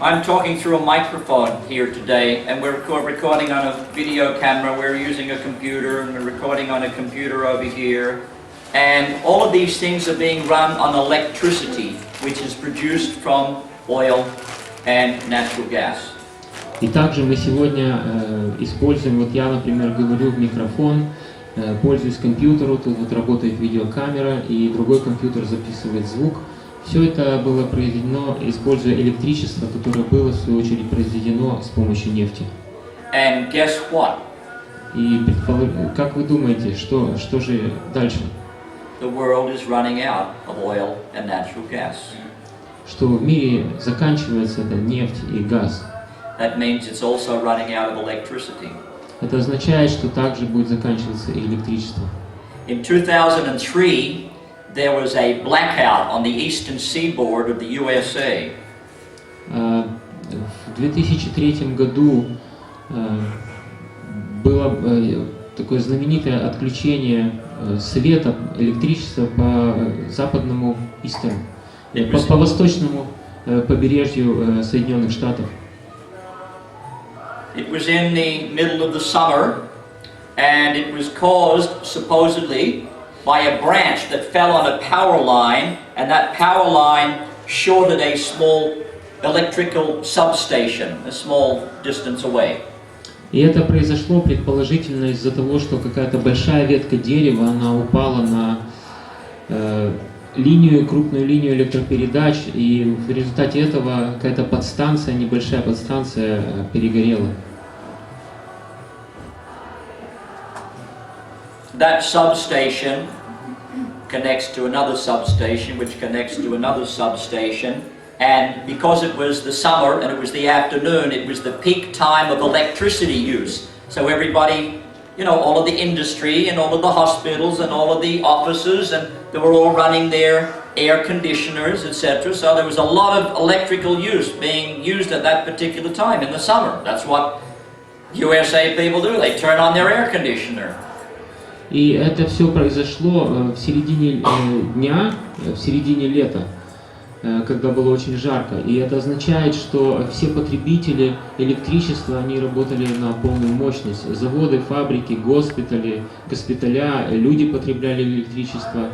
Speaker 1: I'm talking through a microphone here today, and we're recording on a video camera. We're using a computer, and we're recording on a computer over here. And all of these things are being run on electricity, which is produced from oil and natural gas.
Speaker 4: И также мы сегодня используем, вот я, например, говорю в микрофон, пользуюсь компьютером, тут вот работает видеокамера, и другой компьютер записывает звук. Все это было произведено, используя электричество, которое было, в свою очередь, произведено с помощью нефти.
Speaker 1: And guess what?
Speaker 4: И как вы думаете, что же дальше?
Speaker 1: The world is running out of oil and natural gas.
Speaker 4: Что в мире заканчивается это нефть и газ.
Speaker 1: That means it's also running out of electricity.
Speaker 4: это означает, что также будет заканчиваться и электричество.
Speaker 1: In 2003, there was a blackout on the eastern seaboard of the USA.
Speaker 4: В 2003 году было такое знаменитое отключение света, электричества по западному Истерну, по восточному побережью Соединенных Штатов.
Speaker 1: It was in the middle of the summer, and it was caused, supposedly, by a branch that fell on a power line, and that power line shorted a small electrical substation, a small distance away.
Speaker 4: И это произошло предположительно из-за того, что какая-то большая ветка дерева, она упала на крупную линию электропередач, и в результате этого какая-то подстанция, небольшая подстанция перегорела.
Speaker 1: That substation connects to another substation, which connects to another substation, and because it was the summer and it was the afternoon, it was the peak time of electricity use. So everybody, all of the industry and all of the hospitals and all of the offices, and they were all running their air conditioners, etc. So there was a lot of electrical use being used at that particular time in the summer. That's what USA people do. They turn on their air conditioner.
Speaker 4: И это все произошло в середине дня, в середине лета, когда было очень жарко. И это означает, что все потребители электричества, они работали на полную мощность. Заводы, фабрики, госпиталя, люди потребляли электричество.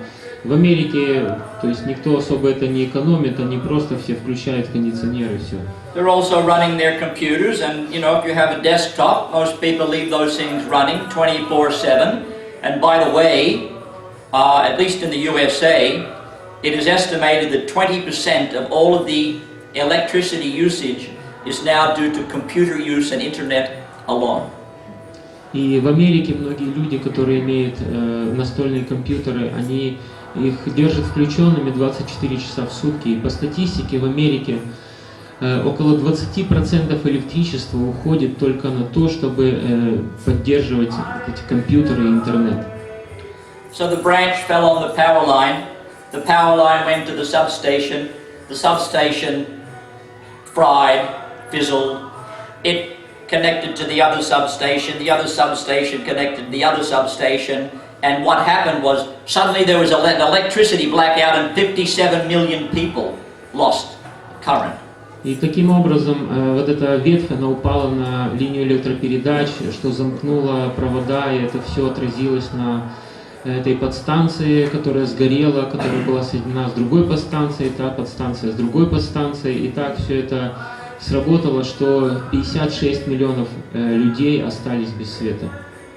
Speaker 4: В Америке, то есть никто особо это не экономит, они просто все включают кондиционеры и все.
Speaker 1: They're also running their computers, and if you have a desktop, most people leave those things running 24/7. And by the way, at least in the USA, it is estimated that 20% of all of the electricity usage is now due to computer use and internet alone.
Speaker 4: И в Америке многие люди, которые имеют настольные компьютеры, они их держат включенными 24 часа в сутки. И по статистике в Америке около 20% электричества уходит только на то, чтобы поддерживать эти компьютеры и интернет.
Speaker 1: So the branch fell on the power line went to the substation fried, fizzled, it connected to the other substation connected to the other substation, and what happened was suddenly there was an electricity blackout and 57 million people lost current.
Speaker 4: И таким образом вот эта ветвь, она упала на линию электропередач, что замкнуло провода, и это все отразилось на этой подстанции, которая сгорела, которая была соединена с другой подстанцией, та подстанция с другой подстанцией, и так все это сработало, что 56 миллионов людей остались без света.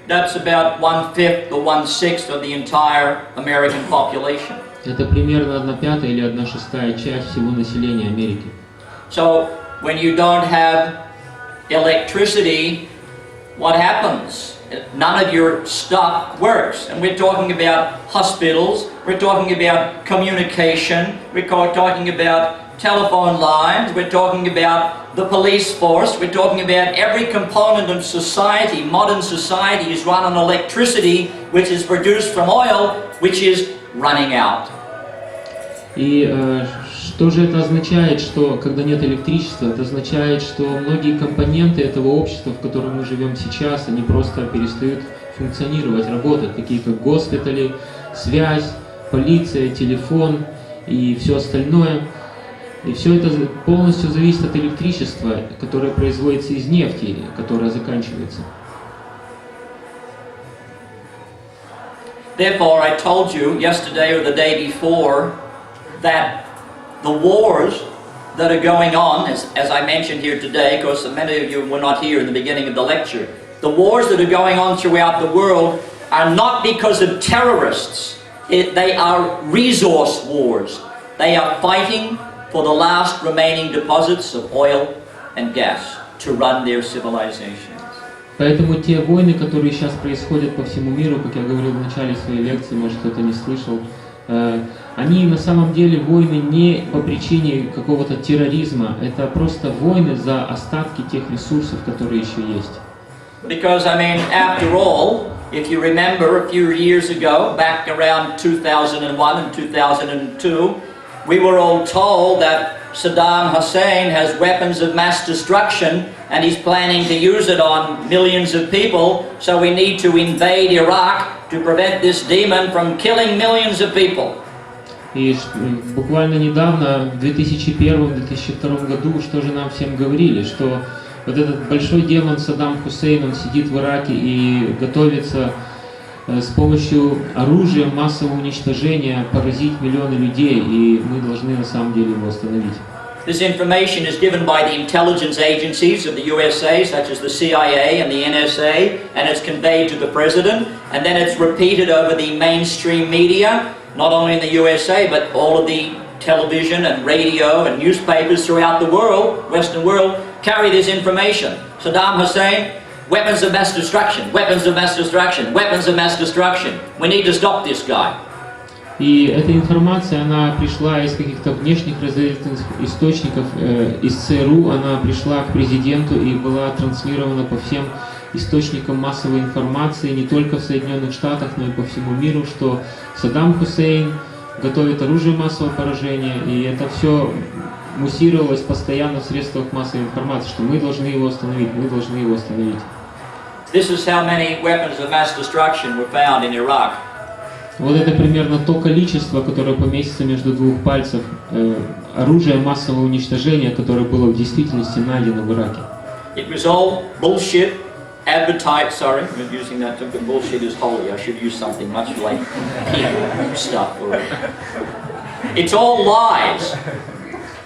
Speaker 1: That's about 1/5 or 1/6 of the entire American population.
Speaker 4: Это примерно 1/5 или 1/6 часть всего населения Америки.
Speaker 1: So when you don't have electricity, what happens? None of your stuff works. And we're talking about hospitals, we're talking about communication, we're talking about telephone lines, we're talking about the police force, we're talking about every component of society. Modern society is run on electricity, which is produced from oil, which is running out.
Speaker 4: И что же это означает, что когда нет электричества? Это означает, что многие компоненты этого общества, в котором мы живем сейчас, они просто перестают функционировать, работать, такие как госпитали, связь, полиция, телефон и все остальное. И все это полностью зависит от электричества, которое производится из нефти, которое заканчивается.
Speaker 1: Therefore, I told you yesterday or the day before that the wars that are going on, as I mentioned here today, because many of you were not here in the beginning of the lecture, the wars that are going on throughout the world are not because of terrorists. They are resource wars. They are fighting for the last remaining deposits of oil and gas to run their civilizations.
Speaker 4: Поэтому те войны, которые сейчас происходят по всему миру, как я говорил в начале своей лекции, может кто-то не слышал, они на самом деле войны не по причине какого-то терроризма, это просто войны за остатки тех ресурсов, которые еще есть.
Speaker 1: Because, I mean, after all, if you remember a few years ago, back around 2001 and 2002, we were all told that Saddam Hussein has weapons of mass destruction and he's planning to use it on millions of people, so we need to invade Iraq to prevent this demon from killing millions of people.
Speaker 4: И буквально недавно, в 2001-2002 году, что же нам всем говорили, что вот этот большой демон Саддам Хусейн, он сидит в Ираке и готовится с помощью оружия массового уничтожения поразить миллионы людей, и мы должны на самом деле его остановить.
Speaker 1: This information is given by the intelligence agencies of the USA, such as the CIA and the NSA, and it's conveyed to the president, and then it's repeated over the mainstream media, not only in the USA, but all of the television and radio and newspapers throughout the world, Western world, carry this information. Saddam Hussein, weapons of mass destruction, weapons of mass destruction, weapons of mass destruction. We need to stop this guy.
Speaker 4: И эта информация, она пришла из каких-то внешних разведывательных источников, из ЦРУ, она пришла к президенту и была транслирована по всем источникам массовой информации, не только в Соединенных Штатах, но и по всему миру, что Саддам Хусейн готовит оружие массового поражения, и это все муссировалось постоянно в средствах массовой информации, что мы должны его остановить, мы должны его остановить.
Speaker 1: This is how many weapons of mass destruction were found in Iraq.
Speaker 4: Вот это примерно то количество, которое поместится между двух пальцев оружия массового уничтожения, которое было в действительности найдено в Ираке.
Speaker 1: It was all bullshit, sorry, I'm using that term, but bullshit is holy. I should use something much like pig stuff. It's all lies.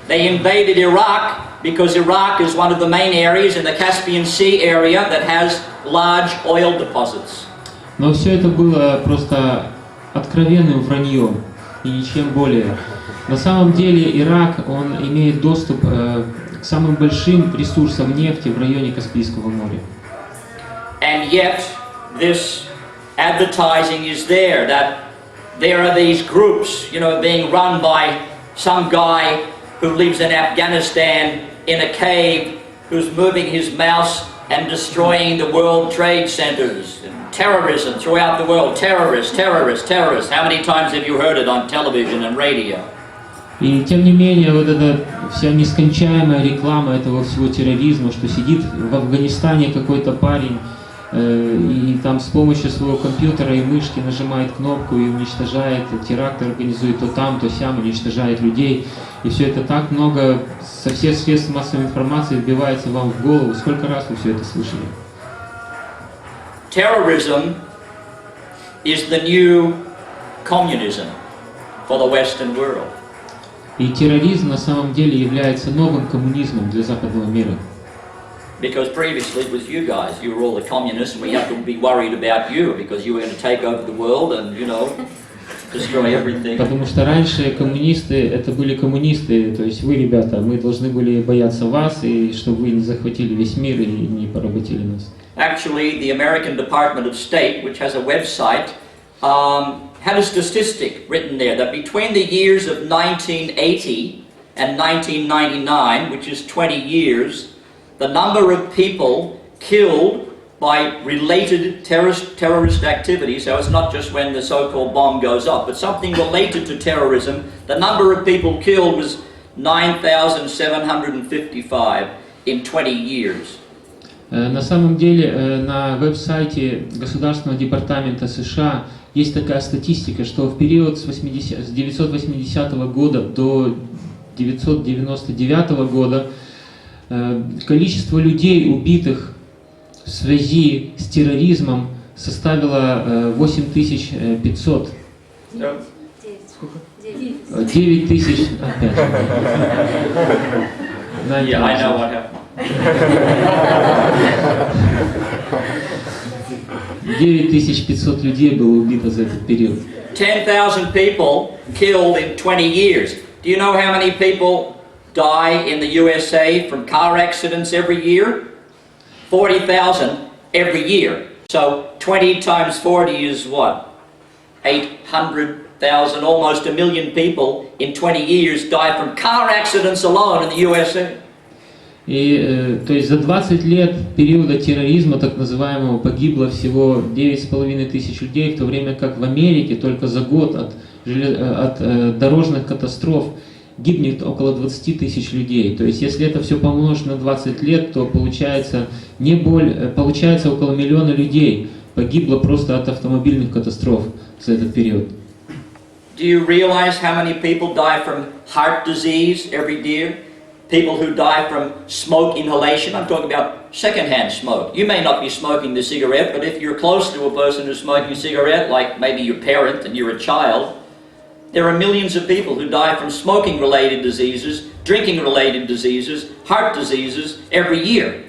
Speaker 1: They invaded Iraq because Iraq is one of the main areas in the Caspian Sea area that has large oil deposits.
Speaker 4: Но все это было просто откровенным враньем и ничем более. На самом деле Ирак, он имеет доступ к самым большим ресурсам нефти в районе Каспийского моря.
Speaker 1: And yet this advertising is there, that there are these groups, you know, being run by some guy who lives in Afghanistan in a cave, who's moving his mouse and destroying the World Trade Centers. Terrorism throughout the world. Terrorists, terrorists, terrorists. How many times have you heard it on television and radio?
Speaker 4: И тем не менее, вот эта вся нескончаемая реклама этого всего терроризма, что сидит в Афганистане какой-то парень и там с помощью своего компьютера и мышки нажимает кнопку и уничтожает, теракты организует то там, то сям, уничтожает людей. И все это так много со всех средств массовой информации вбивается вам в голову. Сколько раз вы все это слышали?
Speaker 1: Terrorism is the new communism for the Western world.
Speaker 4: И терроризм на самом деле является новым коммунизмом для западного мира.
Speaker 1: Because previously it was you guys, you were all the communists, and we have to be worried about you because you were going to take over the world and, you know, destroy everything.
Speaker 4: Потому что раньше коммунисты это были коммунисты, то есть вы, ребята, мы должны были бояться вас, и чтобы вы не захватили весь мир и не поработили нас.
Speaker 1: Actually, the American Department of State, which has a website, had a statistic written there that between the years of 1980 and 1999, which is 20 years, the number of people killed by related terrorist activities, so it's not just when the so-called bomb goes off, but something related to terrorism, the number of people killed was 9,755 in 20 years.
Speaker 4: На самом деле на веб-сайте Государственного департамента США есть такая статистика, что в период с 1980 года до 1999 года количество людей, убитых в связи с терроризмом, составило 8500. Сколько? 9000 опять. 9500 людей было убито за этот период.
Speaker 1: 10,000 people killed in 20 years. Do you know how many people die in the USA from car accidents every year? 40,000 every year. So 20 times 40 is what? 800,000, almost 1 million people in 20 years die from car accidents alone in the USA.
Speaker 4: И, то есть за 20 лет периода терроризма, так называемого, погибло всего 9,5 тысяч людей, в то время как в Америке только за год от дорожных катастроф гибнет около 20 тысяч людей. То есть если это все помножить на 20 лет, то получается около миллиона людей погибло просто от автомобильных катастроф за этот период.
Speaker 1: Do you realize how many people die from heart disease every year? People who die from smoke inhalation. I'm talking about secondhand smoke. You may not be smoking the cigarette, but if you're close to a person who's smoking a cigarette, like maybe your parent and you're a child, there are millions of people who die from smoking-related diseases, drinking-related diseases, heart diseases every year.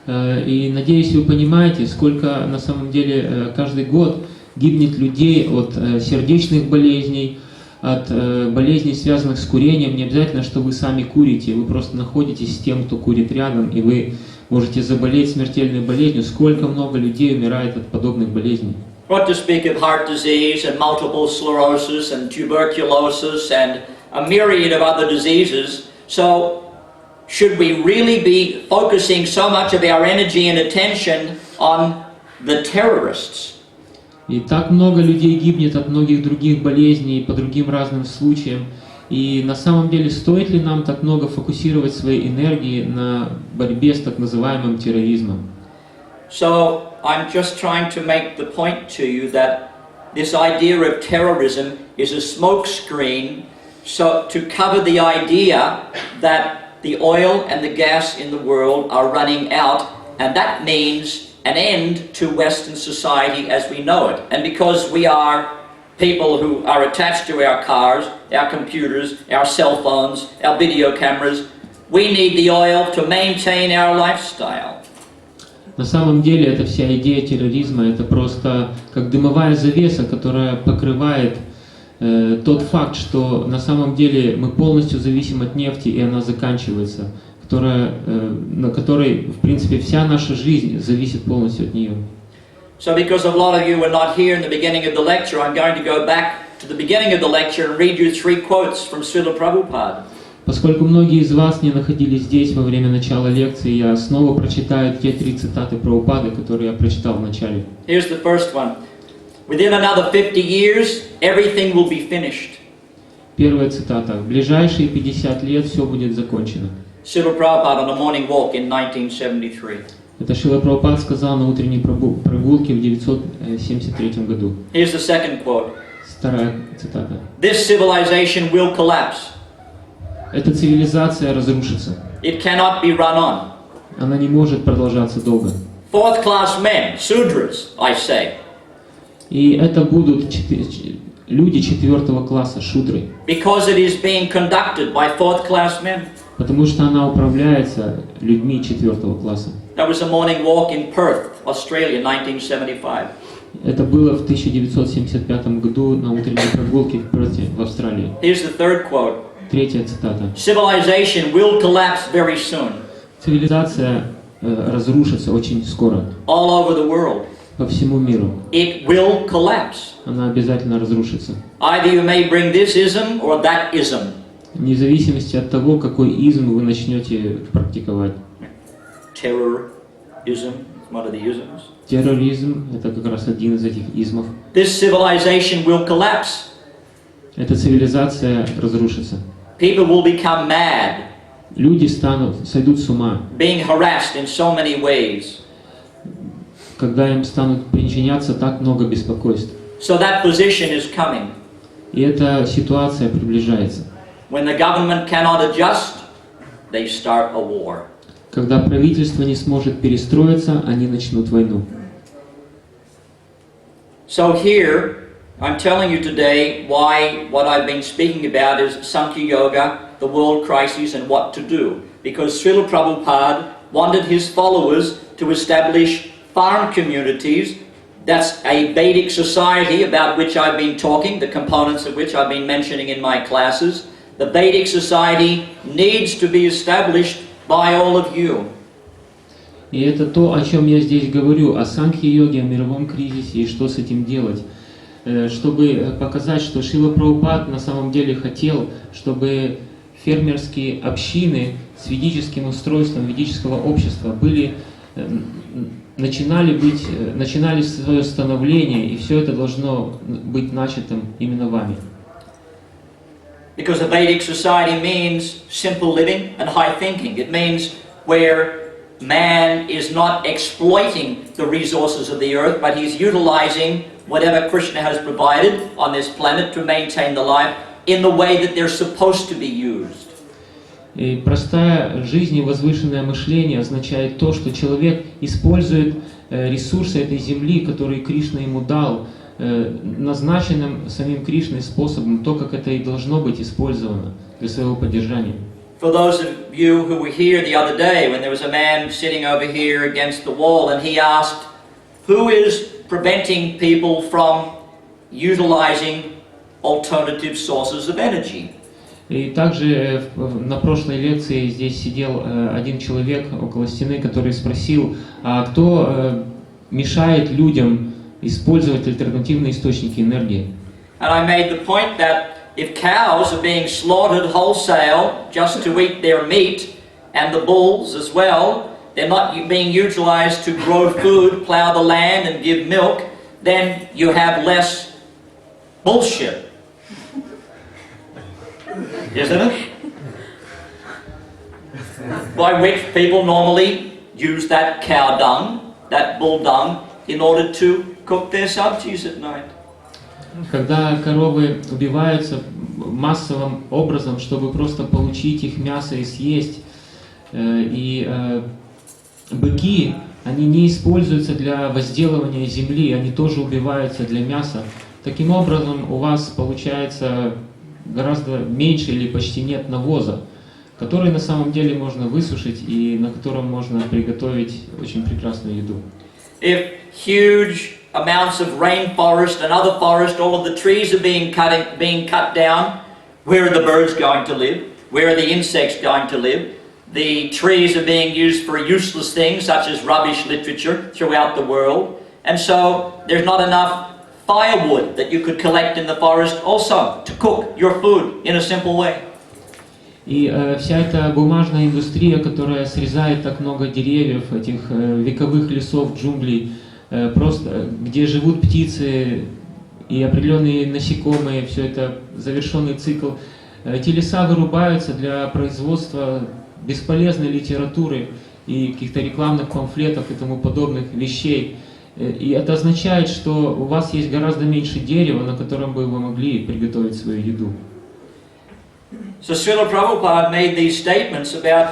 Speaker 4: И надеюсь, вы понимаете, сколько на самом деле каждый год гибнет людей от сердечных болезней, от болезней, связанных с курением. Не обязательно, что вы сами курите, вы просто находитесь с тем, кто курит рядом, и вы можете заболеть смертельной болезнью. Сколько много людей умирает от подобных болезней.
Speaker 1: What to speak of heart disease and multiple sclerosis and tuberculosis and a myriad of other diseases. So, should we really be focusing so much of our energy and attention on the terrorists?
Speaker 4: И так много людей гибнет от многих других болезней по другим разным случаям. И на самом деле, стоит ли нам так много фокусировать свои энергии на борьбе с так называемым терроризмом?
Speaker 1: So, I'm just trying to make the point to you that this idea of terrorism is a smokescreen so to cover the idea that the oil and the gas in the world are running out, and that means an end to Western society as we know it. And because we are people who are attached to our cars, our computers, our cell phones, our video cameras, we need the oil to maintain our lifestyle.
Speaker 4: На самом деле, эта вся идея терроризма, это просто как дымовая завеса, которая покрывает тот факт, что на самом деле мы полностью зависим от нефти, и она заканчивается, на которой, в принципе, вся наша жизнь зависит полностью от нее.
Speaker 1: So because a lot of you were not here in the beginning of the lecture, I'm going to go back to the beginning of the lecture and read you 3 quotes from Srila Prabhupada.
Speaker 4: Поскольку многие из вас не находились здесь во время начала лекции, я снова прочитаю те 3 цитаты Прабхупады, которые я прочитал в начале.
Speaker 1: Here's the first one. Within another 50 years, everything will be finished.
Speaker 4: Первая цитата. В ближайшие 50 лет все будет закончено.
Speaker 1: Srila Prabhupada on a morning walk in 1973.
Speaker 4: Это Шрила Прабхупад сказал на утренней прогулке в 1973 году.
Speaker 1: Here's the second quote.
Speaker 4: Вторая цитата.
Speaker 1: This civilization will collapse.
Speaker 4: Эта цивилизация разрушится.
Speaker 1: It cannot be run on.
Speaker 4: Она не может продолжаться долго.
Speaker 1: Fourth class men, Sudras, I say.
Speaker 4: И это будут люди 4-го класса, шудры.
Speaker 1: Because it is being conducted by fourth class men.
Speaker 4: Потому что она управляется людьми 4-го класса.
Speaker 1: That was a morning walk in Perth, Australia, 1975.
Speaker 4: Это было в 1975 году на утренней прогулке в Перте, в Австралии.
Speaker 1: Here's the third quote.
Speaker 4: Третья цитата.
Speaker 1: Civilization will collapse very soon.
Speaker 4: Цивилизация разрушится очень скоро.
Speaker 1: All over the world.
Speaker 4: По всему миру.
Speaker 1: It will collapse.
Speaker 4: Она обязательно разрушится.
Speaker 1: Either you may bring this ism or that ism.
Speaker 4: Вне зависимости от того, какой изм вы начнете практиковать.
Speaker 1: Terrorism, one of the isms.
Speaker 4: Терроризм – это как раз один из этих измов.
Speaker 1: This civilization will collapse.
Speaker 4: Эта цивилизация разрушится.
Speaker 1: People will become mad.
Speaker 4: Люди сойдут с ума.
Speaker 1: Being harassed in so many ways.
Speaker 4: Когда им станут причиняться так много беспокойств.
Speaker 1: So that position is coming.
Speaker 4: И эта ситуация приближается.
Speaker 1: When the government cannot adjust, they start a war.
Speaker 4: Когда правительство не сможет перестроиться, они начнут войну.
Speaker 1: So here, I'm telling you today why what I've been speaking about is Sankhya Yoga, the world crises, and what to do. Because Srila Prabhupada wanted his followers to establish farm communities. That's a Vedic society about which I've been talking, the components of which I've been mentioning in my classes. The Vedic society needs to be established by all of you.
Speaker 4: И это то, о чем я здесь говорю, о санхья-йоге, о мировом кризисе и что с этим делать. Чтобы показать, что Шрила Прабхупад на самом деле хотел, чтобы фермерские общины с ведическим устройством ведического общества начинали свое становление, и все это должно быть начатым именно вами.
Speaker 1: Because a Vedic society means simple living and high thinking. It means where man is not exploiting the resources of the earth, but he's utilizing whatever Krishna has provided on this planet to maintain the life in the way that they're supposed to be used.
Speaker 4: И простая жизнь и возвышенное мышление означает то, что человек использует ресурсы этой земли, которые Кришна ему дал, назначенным самим Кришной способом, то, как это и должно быть использовано для своего поддержания.
Speaker 1: For those of you who were here the other day, when there was a man sitting over here against the wall, and he asked, who is preventing people from utilizing alternative sources of energy?
Speaker 4: И также на прошлой лекции здесь сидел один человек около стены, который спросил, а кто мешает людям использовать альтернативные источники энергии?
Speaker 1: And I made the point that if cows are being slaughtered wholesale just to eat their meat, and the bulls as well, they're not being utilized to grow food, plow the land and give milk, then you have less bullshit. Isn't it? By which people normally use that cow dung, that bull dung, in order to cook their sabjis at night.
Speaker 4: Когда коровы убиваются массовым образом, чтобы просто получить их мясо и съесть, быки, они не используются для возделывания земли, они тоже убиваются для мяса. Таким образом, у вас получается гораздо меньше или почти нет навоза, который на самом деле можно высушить и на котором можно приготовить очень прекрасную еду.
Speaker 1: If huge amounts of rainforest and other forest, all of the trees are being cut down, where are the birds going to live? Where are the insects going to live? The trees are being used for useless things such as rubbish literature throughout the world, and so there's not enough firewood that you could collect in the forest also to cook your food in a simple way.
Speaker 4: И вся эта бумажная индустрия, которая срезает так много деревьев, этих вековых лесов, джунглей, просто где живут птицы и определенные насекомые, все это завершенный цикл. Эти леса вырубаются для производства бесполезной литературы и каких-то рекламных памфлетов и тому подобных вещей. И это означает, что у вас есть гораздо меньше дерева, на котором бы вы могли приготовить свою еду.
Speaker 1: So Srila Prabhupada made these statements about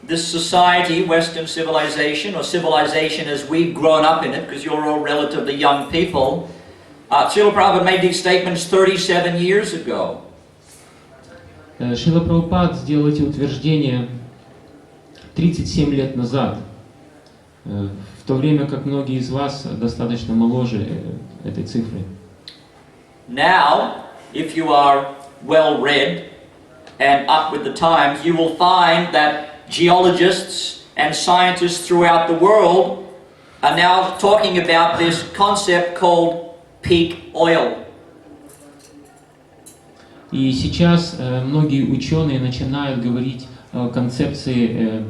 Speaker 1: this society, Western civilization, or civilization as we've grown up in it, because you're all relatively young people. Srila Prabhupada made these statements 37 years ago.
Speaker 4: Шрила Прабхупад сделал эти утверждения 37 лет назад, в то время как многие из вас достаточно моложе этой цифры.
Speaker 1: Now, if you are well read and up with the times, you will find that geologists and scientists throughout the world are now talking about this concept called peak oil.
Speaker 4: И сейчас многие ученые начинают говорить о концепции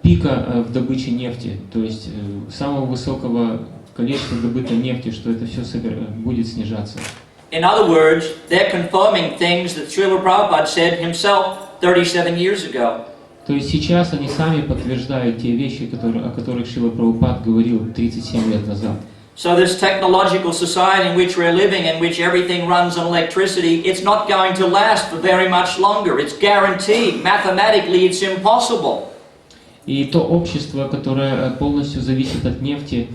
Speaker 4: пика в добыче нефти, то есть самого высокого количества добытой нефти, что это все будет снижаться.
Speaker 1: In other words, they're confirming things that Srila Prabhupada said himself 37 years ago.
Speaker 4: То есть сейчас они сами подтверждают те вещи, о которых Шрила Прабхупад говорил 37 лет назад.
Speaker 1: So this technological society in which we're living, in which everything runs on electricity, it's not going to last for very much longer. It's guaranteed. Mathematically, it's impossible.
Speaker 4: И то общество, которое полностью зависит от нефти,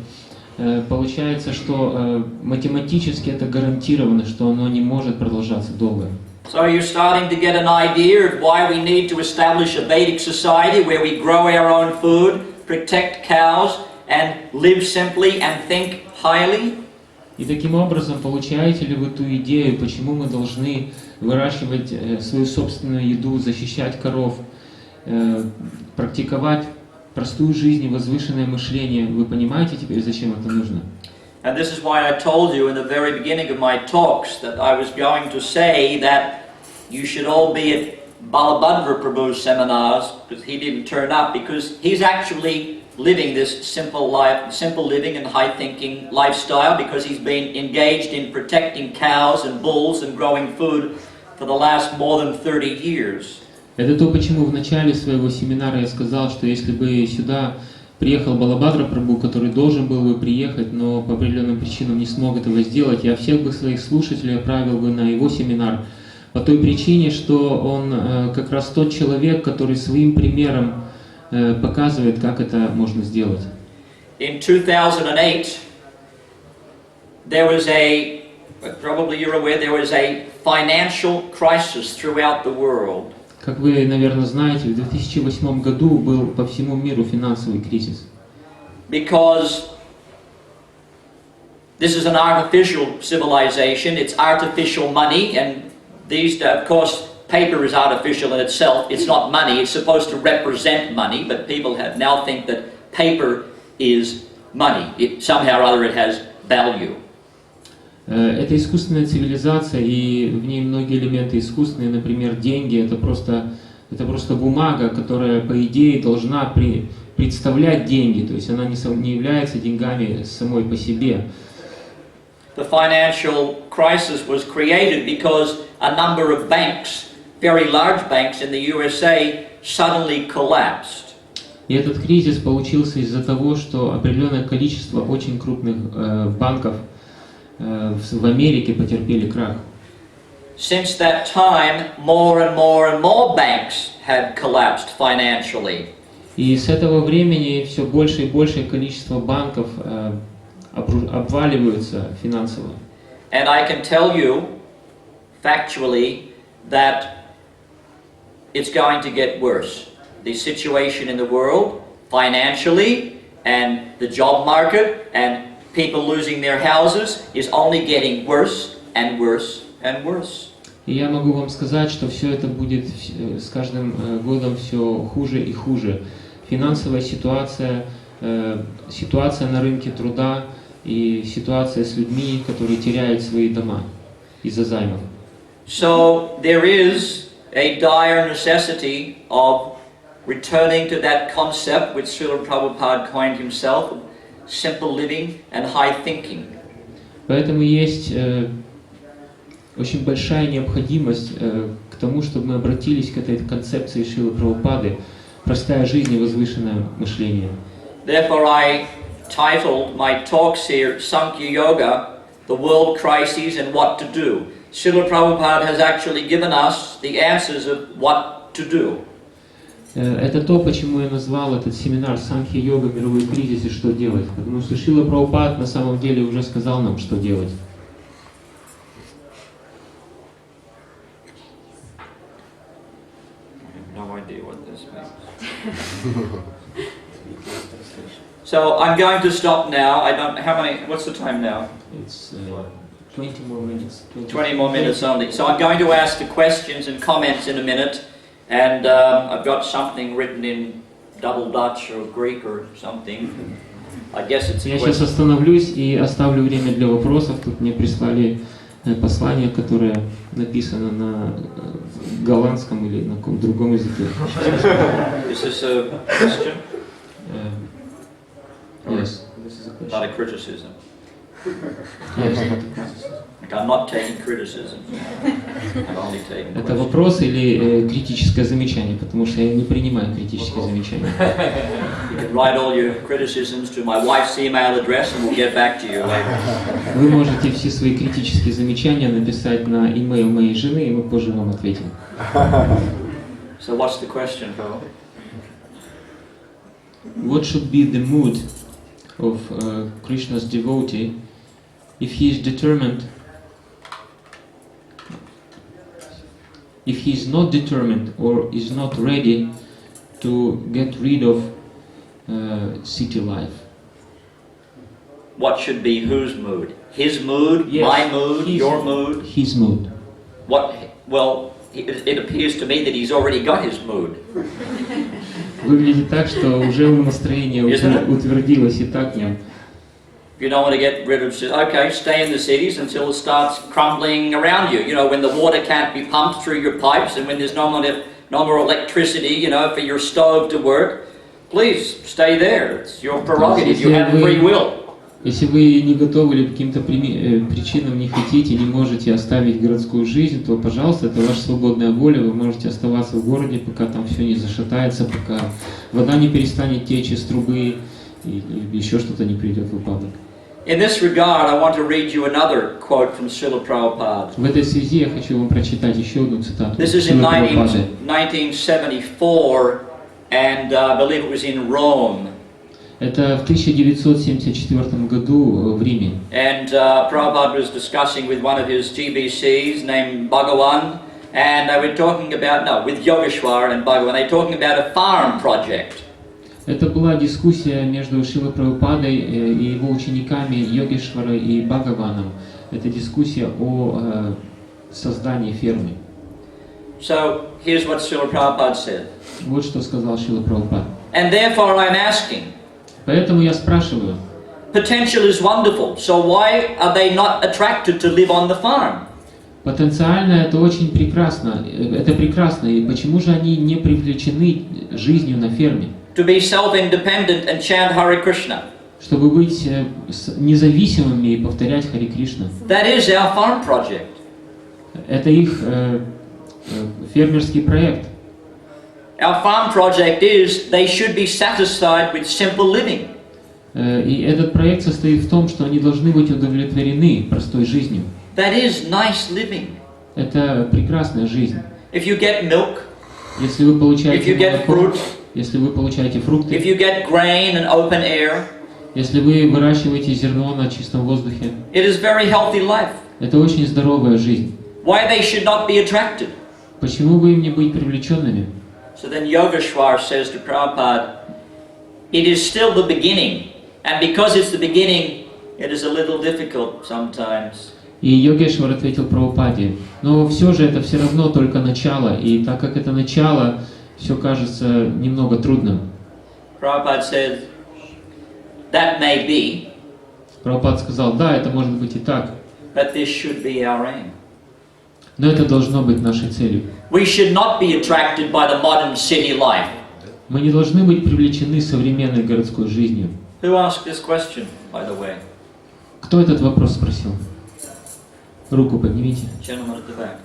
Speaker 4: получается, что математически это гарантировано, что оно не может продолжаться долго.
Speaker 1: So you're starting to get an idea of why we need to establish a Vedic society where we grow our own food, protect cows, and live simply and think highly.
Speaker 4: И таким образом, получаете ли вы ту идею, почему мы должны выращивать свою собственную еду, защищать коров, практиковать простую жизнь и возвышенное мышление? Вы понимаете теперь, зачем это нужно?
Speaker 1: And this is why I told you in the very beginning of my talks that I was going to say that you should all be at Balabhadra Prabhu's seminars, because he didn't turn up, because he's actually living this simple life, simple living and high thinking lifestyle, because he's been engaged in protecting cows and bulls and growing food for the last more than 30 years.
Speaker 4: Это то, почему в начале своего семинара я сказал, что если бы сюда приехал Балабхадра Прабху, который должен был бы приехать, но по определенным причинам не смог этого сделать, я всех бы своих слушателей отправил бы на его семинар, по той причине, что он как раз тот человек, который своим примером показывает, как это можно сделать.
Speaker 1: In 2008, there was probably you're aware, there was a financial crisis throughout the world.
Speaker 4: Как вы, наверное, знаете, в 2008 году был по всему миру финансовый кризис.
Speaker 1: Because this is an artificial civilization, it's artificial money, and these, of course, paper is artificial in itself. It's not money, it's supposed to represent money, but people now think that paper is money. Somehow or other it has value.
Speaker 4: Это искусственная цивилизация, и в ней многие элементы искусственные, например, деньги, это просто бумага, которая, по идее, должна представлять деньги, то есть она не является деньгами самой по себе.
Speaker 1: The financial crisis was created because a number of banks, very large banks in the USA, suddenly collapsed.
Speaker 4: И этот кризис получился из-за того, что определенное количество очень крупных банков в Америке потерпели крах.
Speaker 1: Since that time, more and more banks had collapsed financially.
Speaker 4: И с этого времени все больше и большее количество банков обваливаются финансово.
Speaker 1: And I can tell you, factually, that it's going to get worse. The situation in the world, financially, and the job market, and people losing their houses, is only getting worse and worse and worse.
Speaker 4: И я могу вам сказать, что все это будет с каждым годом все хуже и хуже. Финансовая ситуация, ситуация на рынке труда и ситуация с людьми, которые теряют свои дома из-за займов.
Speaker 1: So there is a dire necessity of returning to that concept which Srila Prabhupada coined himself, simple living and high thinking.
Speaker 4: Поэтому есть очень большая необходимость к тому, чтобы мы обратились к этой концепции Шрилы Прабхупады, простая жизнь и возвышенное мышление.
Speaker 1: Therefore I titled my talks here, Sankhya Yoga, the World Crises and What to Do. Srila Prabhupada has actually given us the answers of what to do.
Speaker 4: Это то, почему я назвал этот семинар «Санхья йога. Мировой кризис и что делать». Потому что Шрила Прабхупад на самом деле уже сказал нам, что делать.
Speaker 1: No idea what this means. So I'm going to stop now. I don't. How many? What's the time now?
Speaker 4: It's 20 more minutes.
Speaker 1: 20 more minutes only. So I'm going to ask the questions and comments in a minute, and I've got something written in double Dutch or Greek or something. I guess it's.
Speaker 4: Я сейчас остановлюсь и оставлю время для вопросов. Тут мне прислали послание, которое написано на голландском или на каком-то другом языке.
Speaker 1: Is this a question?
Speaker 4: Yes, this is a question.
Speaker 1: Not a criticism.
Speaker 4: Yes, not a criticism.
Speaker 1: Like I'm not taking criticism. I'm only taking
Speaker 4: Это
Speaker 1: questions.
Speaker 4: вопрос или критическое замечание, потому что я не принимаю критические замечания.
Speaker 1: You can write all your criticisms to my wife's email address and we'll get back to you later.
Speaker 4: Вы можете все свои критические замечания написать на email моей жены, и мы позже вам ответим.
Speaker 1: So what's the question, Paul?
Speaker 4: What should be the mood of Krishna's devotee if he is determined, if he is not determined or is not ready to get rid of city life?
Speaker 1: What should be whose mood? His mood,
Speaker 4: Yes,
Speaker 1: my mood,
Speaker 4: his-
Speaker 1: your mood?
Speaker 4: His mood.
Speaker 1: What? Well, it appears to me that he's already got his mood.
Speaker 4: Выглядит так, что уже его настроение
Speaker 1: Isn't it?
Speaker 4: утвердилось и так в нем.
Speaker 1: If you don't want to get rid of, okay, stay in the cities until it starts crumbling around you. You know, when the water can't be pumped through your pipes and when there's no more electricity, you know, for your stove to work, please stay there. It's your prerogative. You have free will.
Speaker 4: Если вы не готовы или по каким-то причинам не хотите, не можете оставить городскую жизнь, то, пожалуйста, это ваша свободная воля, вы можете оставаться в городе, пока там все не зашатается, пока вода не перестанет течь из трубы и еще что-то не придет в упадок.
Speaker 1: In this regard, I want to read you another quote from Srila Prabhupada.
Speaker 4: В этой связи я хочу вам прочитать еще одну цитату.
Speaker 1: This is in
Speaker 4: Шрилы Прабхупады.
Speaker 1: 1974, and I believe it was in Rome.
Speaker 4: Это в 1974 году в Риме.
Speaker 1: And Prabhupada was discussing with one of his GBCs named Bhagawan, and they were talking about, with Yogeshwar and Bhagawan, they were talking about a farm project.
Speaker 4: Это была дискуссия между Шрилой Прабхупадой и его учениками Йогешварой и Бхагаваном. Это дискуссия о создании фермы.
Speaker 1: So here's what Srila Prabhupada said.
Speaker 4: Вот что сказал Шрила Прабхупад.
Speaker 1: And therefore I'm asking,
Speaker 4: Поэтому я спрашиваю,
Speaker 1: potential is wonderful, so why are they not attracted to live on the farm?
Speaker 4: потенциально это очень прекрасно, это прекрасно, и почему же они не привлечены жизнью на ферме?
Speaker 1: To be self-independent and chant Hare Krishna.
Speaker 4: Чтобы быть независимыми и повторять Харе Кришна.
Speaker 1: That is our farm project.
Speaker 4: Это их фермерский проект.
Speaker 1: Our farm project is they should be satisfied with simple living.
Speaker 4: И этот проект состоит в том, что они должны быть удовлетворены простой жизнью.
Speaker 1: That is nice living.
Speaker 4: Это прекрасная жизнь.
Speaker 1: If you get milk,
Speaker 4: Если вы получаете
Speaker 1: if you get
Speaker 4: молоко,
Speaker 1: fruit,
Speaker 4: если вы получаете фрукты,
Speaker 1: if you get grain and open air,
Speaker 4: если вы выращиваете зерно на чистом воздухе,
Speaker 1: it is very healthy life.
Speaker 4: это очень здоровая жизнь.
Speaker 1: Why they should not be attracted?
Speaker 4: Почему бы им не быть привлеченными?
Speaker 1: So then Yogeshwar says to Prabhupada, it is still the beginning, and because it's the beginning, it is a little difficult sometimes.
Speaker 4: И Йогешвар ответил Прабхупаде, но все же это все равно только начало, и так как это начало, все кажется немного трудным.
Speaker 1: Prabhupada said, that may be,
Speaker 4: Прабхупад сказал, да, это может быть и так,
Speaker 1: but this should be our aim.
Speaker 4: но это должно быть нашей целью.
Speaker 1: We should not be attracted by the modern city life.
Speaker 4: Мы не должны быть привлечены современной городской жизнью.
Speaker 1: Who asked this question, by the way?
Speaker 4: Кто этот вопрос спросил? Руку поднимите.
Speaker 1: Gentleman at the back.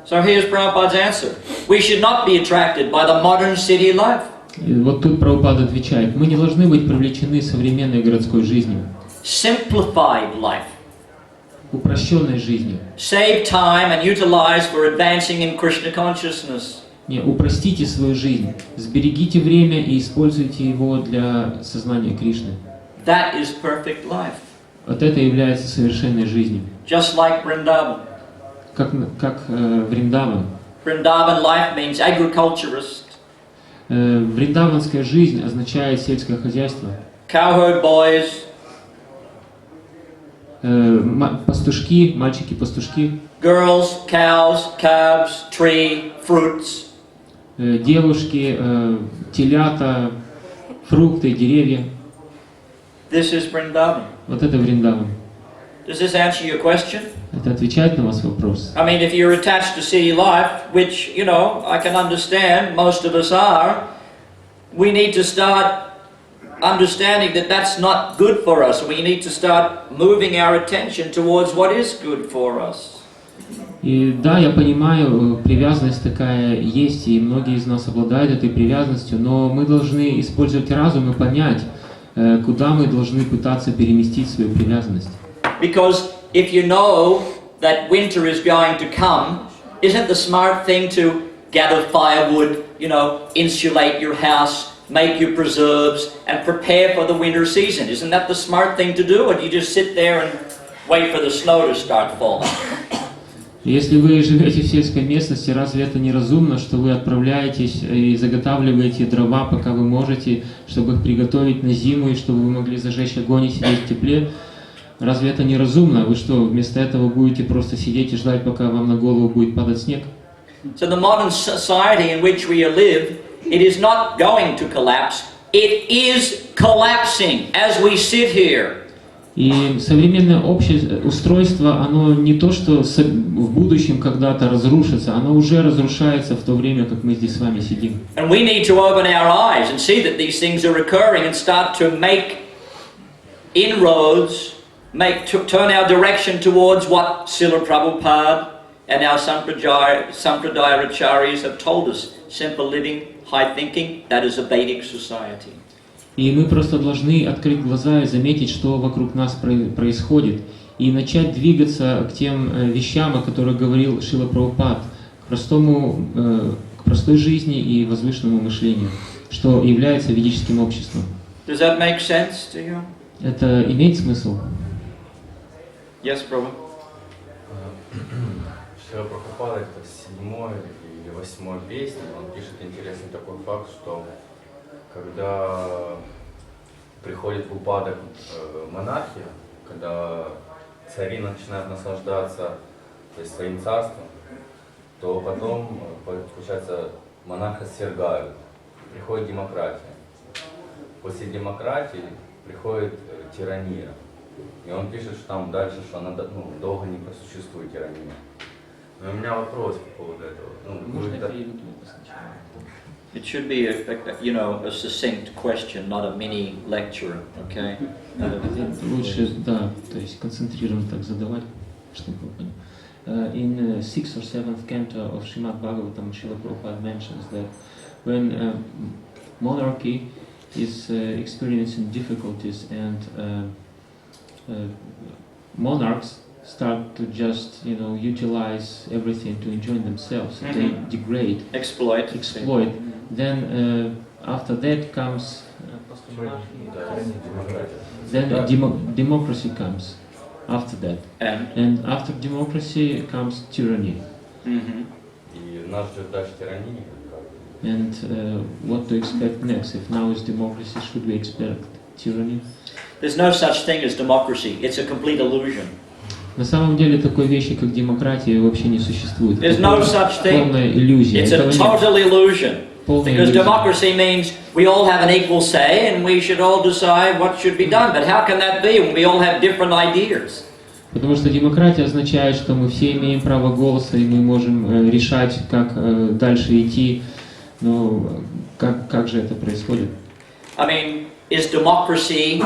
Speaker 1: So here's Prabhupada's answer. We should not be attracted by the modern city life.
Speaker 4: И вот тут Прабхупад отвечает, мы не должны быть привлечены современной городской жизнью,
Speaker 1: Simplified life.
Speaker 4: упрощенной жизнью.
Speaker 1: Save time and utilize for advancing in Krishna consciousness.
Speaker 4: Не, упростите свою жизнь, сберегите время и используйте его для сознания Кришны.
Speaker 1: That is perfect life.
Speaker 4: Вот это является совершенной жизнью.
Speaker 1: Just like Vrindavan.
Speaker 4: Как Вриндаван.
Speaker 1: Vrindavan life means agriculturist.
Speaker 4: Вриндаванская жизнь означает сельское хозяйство.
Speaker 1: Cowherd boys.
Speaker 4: Пастушки, мальчики-пастушки.
Speaker 1: Girls, cows, calves, tree, fruits.
Speaker 4: Девушки, телята, фрукты, деревья.
Speaker 1: This is Vrindavan.
Speaker 4: Вот это Вриндаван.
Speaker 1: Does this answer your question?
Speaker 4: Это отвечает на ваш вопрос.
Speaker 1: I mean, if you're attached to city life, which, you know, I can understand, most of us are, we need to start understanding that that's not good for us. We need to start moving our attention towards what is good for us.
Speaker 4: И да, я понимаю, привязанность такая есть, и многие из нас обладают этой привязанностью, но мы должны использовать разум и понять, куда мы должны пытаться переместить свою привязанность.
Speaker 1: Because if you know that winter is going to come, isn't the smart thing to gather firewood, you know, insulate your house, make your preserves, and prepare for the winter season? Isn't that the smart thing to do, or do you just sit there and wait for the snow to start falling?
Speaker 4: Если вы живете в сельской местности, разве это не разумно, что вы отправляетесь и заготавливаете дрова, пока вы можете, чтобы их приготовить на зиму, и чтобы вы могли зажечь огонь и сидеть в тепле? Разве это не разумно? Вы что, вместо этого будете просто сидеть и ждать, пока вам на голову будет падать снег?
Speaker 1: So the modern society in which we live, it is not going to collapse. It is collapsing as we sit here.
Speaker 4: И современное устройство, оно не то, что в будущем когда-то разрушится, оно уже разрушается в то время, как мы здесь с вами сидим.
Speaker 1: And we need to open our eyes and see that these things are recurring and start to make inroads, turn our direction towards what Srila Prabhupada and our Sampradaya Acharyas have told us. Simple living, high thinking, that is a Vedic society.
Speaker 4: И мы просто должны открыть глаза и заметить, что вокруг нас происходит, и начать двигаться к тем вещам, о которых говорил Шрила Прабхупад, к простой жизни и возвышенному мышлению, что является ведическим обществом.
Speaker 1: Does that make sense to you?
Speaker 4: Это имеет смысл?
Speaker 1: Yes, Prabhu.
Speaker 5: Шрила Прабхупада, это 7-й или 8-й песня, он пишет интересный такой факт, что когда приходит в упадок монархия, когда цари начинают наслаждаться, то есть, своим царством, то потом, получается, монарха свергают, приходит демократия. После демократии приходит тирания. И он пишет, что там дальше, что она долго не просуществует тирания. Но у меня вопрос по поводу этого.
Speaker 1: It should be a succinct question, not a mini lecture, okay?
Speaker 4: Лучше, да, то есть концентрированно так задавать, чтобы вы поняли. In 6th or 7th canto of Srimad Bhagavatam, Srila Prabhupada mentions that when monarchy is experiencing difficulties and monarchs start to just, utilize everything to enjoy themselves, they degrade, exploit. Then after that comes democracy comes after that, and after democracy comes tyranny.
Speaker 5: И нас ждет дальше тирания.
Speaker 4: And what to expect next? If now is democracy, should we expect tyranny?
Speaker 1: There's no such thing as democracy. It's a complete illusion.
Speaker 4: На самом деле такой вещи, как демократия, вообще не существует.
Speaker 1: There's no such thing.
Speaker 4: Полная иллюзия.
Speaker 1: It's a total illusion. Because
Speaker 4: иллюзия.
Speaker 1: democracy means we all have an equal say and we should all decide what should be done. But how can that be when we all have different ideas?
Speaker 4: Потому что демократия означает, что мы все имеем право голоса и мы можем решать, как дальше идти. Но как же это происходит?
Speaker 1: I mean, is democracy,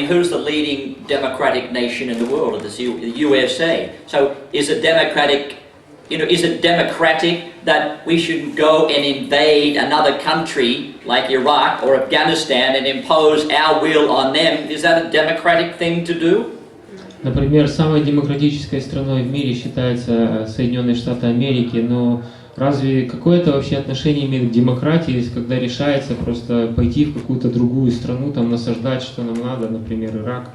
Speaker 1: who's the leading democratic nation in the world? It's the USA. So is it democratic, is it democratic that we should go and invade another country like Iraq or Afghanistan and impose our will on them? Is that a democratic thing to do?
Speaker 4: Например, самой демократической страной в мире считается Соединенные Штаты Америки, но разве какое-то вообще отношение имеет к демократии, когда решается просто пойти в какую-то другую страну, там насаждать, что нам надо, например, Ирак?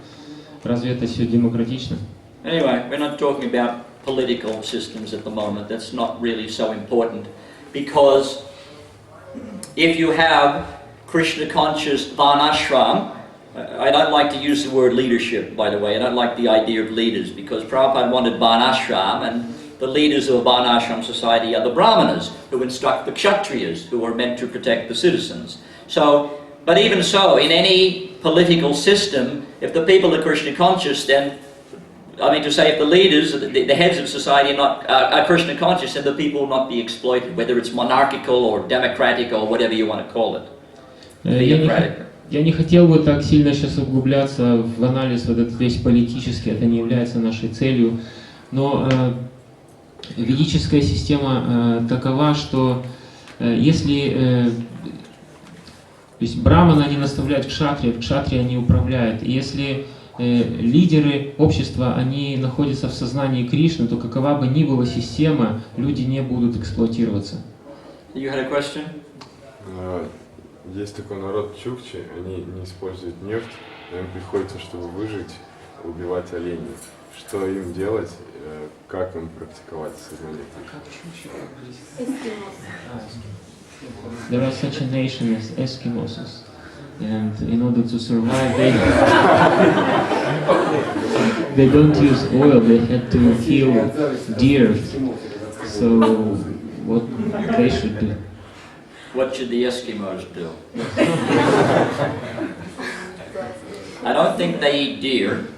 Speaker 4: Разве это все демократично?
Speaker 1: Anyway, we're not talking about political systems at the moment. That's not really so important. Because if you have Krishna-conscious Varnashram, I don't like to use the word leadership, by the way. I don't like the idea of leaders, because Prabhupada wanted Varnashram, and the leaders of a Varnashram society are the Brahmanas, who instruct the Kshatriyas, who are meant to protect the citizens. So, but even so, in any political system, if the people are Krishna conscious, then, if the leaders, the heads of society are Krishna conscious, then the people will not be exploited, whether it's monarchical or democratic or whatever you want to call it. Theocratic.
Speaker 4: Я не хотел бы так сильно сейчас углубляться в анализ вот этот весь политический, это не является нашей целью, но ведическая система такова, что если то есть браманы они наставляют кшатриев, кшатрии они управляют, и если лидеры общества они находятся в сознании Кришны, то какова бы ни была система, люди не будут эксплуатироваться.
Speaker 1: You had a question?
Speaker 6: Есть такой народ чукчи, они не используют нефть, им приходится, чтобы выжить, убивать оленей. Что им делать, как им практиковать сознание?
Speaker 4: There are such a nation as Eskimos, and in order to survive, they don't use oil. They had to kill deer. So, what they should do?
Speaker 1: What should the Eskimos do? I don't think they eat deer,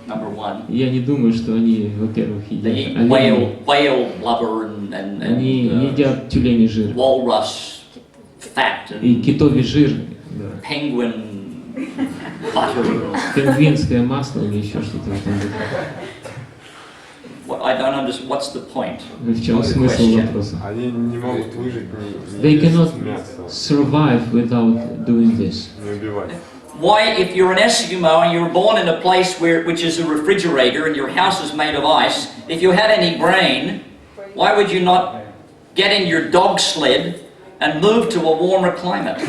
Speaker 1: number one.
Speaker 4: Я не думаю, что они, во-первых,
Speaker 1: They
Speaker 4: едят
Speaker 1: eat
Speaker 4: оленей.
Speaker 1: whale blubber and
Speaker 4: Они едят тюленей жир
Speaker 1: walrus fat
Speaker 4: и
Speaker 1: and
Speaker 4: китовий жир, да.
Speaker 1: penguin butter.
Speaker 4: Пингвинское масло или еще что-то в этом духе.
Speaker 1: Well, I don't understand. What's the point?
Speaker 4: В чем смысл
Speaker 1: Question.
Speaker 4: вопроса?
Speaker 6: Они не могут выжить, не
Speaker 4: They
Speaker 6: есть
Speaker 4: cannot
Speaker 6: мясо,
Speaker 4: survive without doing this.
Speaker 6: не убивать.
Speaker 1: Why, if you're an Eskimo and you're born in a place which is a refrigerator and your house is made of ice, if you had any brain, why would you not get in your dog sled and move to a warmer climate?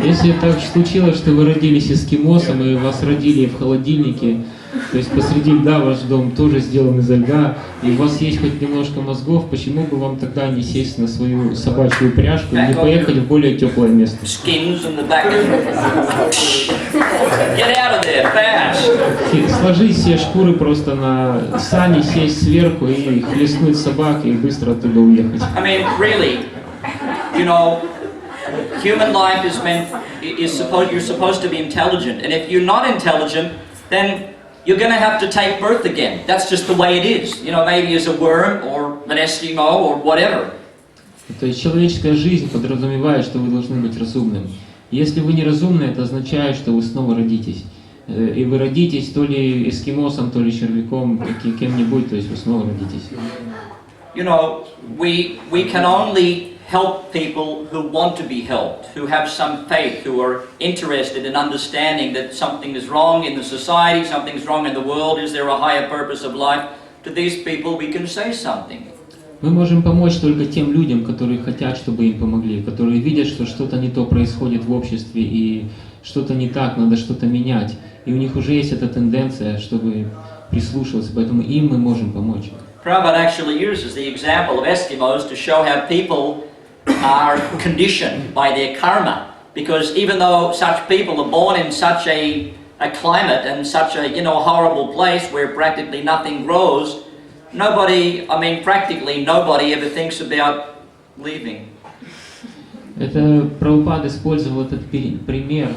Speaker 4: Если так случилось, что вы родились эскимосом и вас родили в холодильнике, то есть посреди льда ваш дом тоже сделан изо льда, и у вас есть хоть немножко мозгов, почему бы вам тогда не сесть на свою собачью упряжку и не поехать в более теплое место?
Speaker 1: Skins in the back. Get out of there, fast.
Speaker 4: Сложить все шкуры просто на сани, сесть сверху и хлестнуть собак и быстро оттуда уехать.
Speaker 1: I mean, really, you know, human life you're supposed to be intelligent, and if you're not intelligent, then you're going to have to take birth again. That's just the way it is. You know, maybe as a worm or an Eskimo or whatever.
Speaker 4: То есть человеческая жизнь подразумевает, что вы должны быть разумным. Если вы не разумны, это означает, что вы снова родитесь. И вы родитесь то ли эскимосом, то ли червяком, кем-нибудь, то есть вы снова родитесь.
Speaker 1: You know, we can only help people who want to be helped, who have some faith, who are interested in understanding that something is wrong in the society, something's wrong in the world, is there a higher purpose of life? To these people we can say something.
Speaker 4: Мы можем помочь только тем людям, которые хотят, чтобы им помогли, которые видят, что что-то не то происходит в обществе и что-то не так, надо что-то менять. И у них уже есть эта тенденция, чтобы прислушиваться, поэтому им мы можем помочь.
Speaker 1: Prabhupada actually uses the example of Eskimos to show how people are conditioned by their karma. Because even though such people are born in such a climate and such a horrible place where practically nothing grows, practically nobody ever thinks about leaving.
Speaker 4: Это Прабхупада использовал этот пример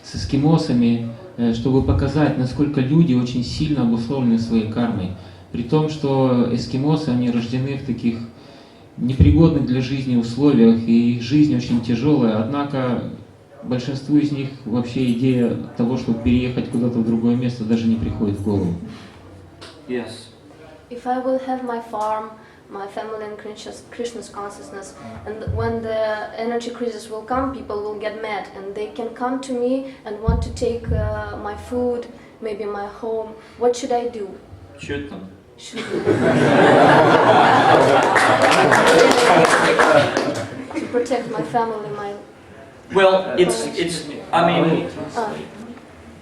Speaker 4: с эскимосами, чтобы показать, насколько люди очень сильно обусловлены своей кармой. При том, что эскимосы, они рождены в таких непригодных для жизни условиях, и их жизнь очень тяжелая, однако большинству из них вообще идея того, чтобы переехать куда-то в другое место, даже не приходит в голову.
Speaker 1: Yes.
Speaker 7: If I will have my farm, my family and Krishna's consciousness, and when the energy crisis will come, people will get mad, and they can come to me and want to take my food, maybe my home. What should I do?
Speaker 1: Shoot them.
Speaker 7: To protect my family, my...
Speaker 1: Well,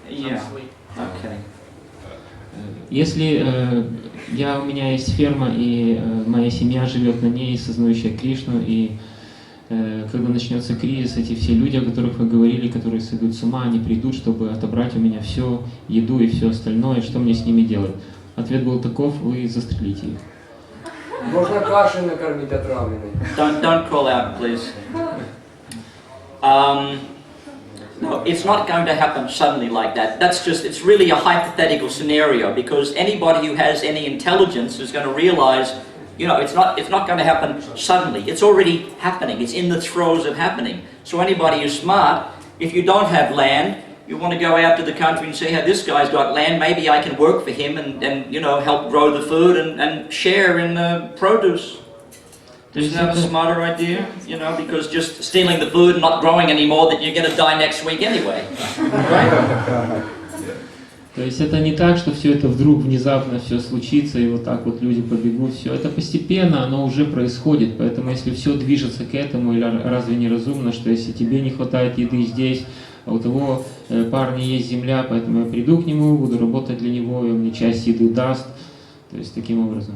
Speaker 1: yeah, okay.
Speaker 4: Если у меня есть ферма, и моя семья живет на ней, сознающая Кришну, и когда начнется кризис, эти все люди, о которых вы говорили, которые сойдут с ума, они придут, чтобы отобрать у меня все, еду и все остальное, что мне с ними делать? Ответ был таков: вы застрелите их.
Speaker 8: Можно кашей накормить отравленной.
Speaker 1: Don't call out, please. No, it's not going to happen suddenly like that. It's really a hypothetical scenario, because anybody who has any intelligence is going to realize, it's not going to happen suddenly. It's already happening. It's in the throes of happening. So anybody who's smart, if you don't have land, you want to go out to the country and say, hey, this guy's got land, maybe I can work for him and help grow the food and share in the produce. Isn't that a smarter idea? Because just stealing the food and not growing any more, that you're going to die next week anyway. Right?
Speaker 4: То есть это не так, что все это вдруг внезапно все случится и вот так вот люди побегут. Все это постепенно, оно уже происходит. Поэтому если все движется к этому, или разве не разумно, что если тебе не хватает еды здесь, а у того парня есть земля, поэтому я приду к нему, буду работать для него, и он мне часть еды даст. То есть таким образом.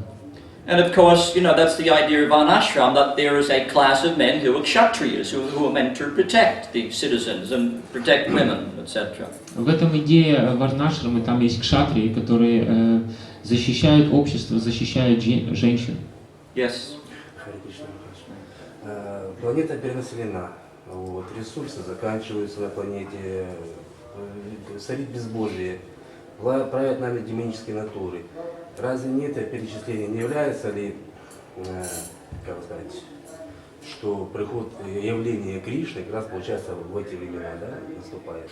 Speaker 1: And of course, that's the idea of Varnashram, that there is a class of men who are kshatriyas, who are meant to protect the citizens and protect women, etc.
Speaker 4: В этом идея варнашрамы, там есть кшатрии, которые защищают общество, защищают женщин.
Speaker 1: Yes.
Speaker 3: Планета перенаселена. Ресурсы заканчиваются на планете, царит безбожие, правят нами демонические натуры. Разве не это перечисление не является ли, как сказать, что приход явления Кришны как раз получается в эти времена, да, наступает?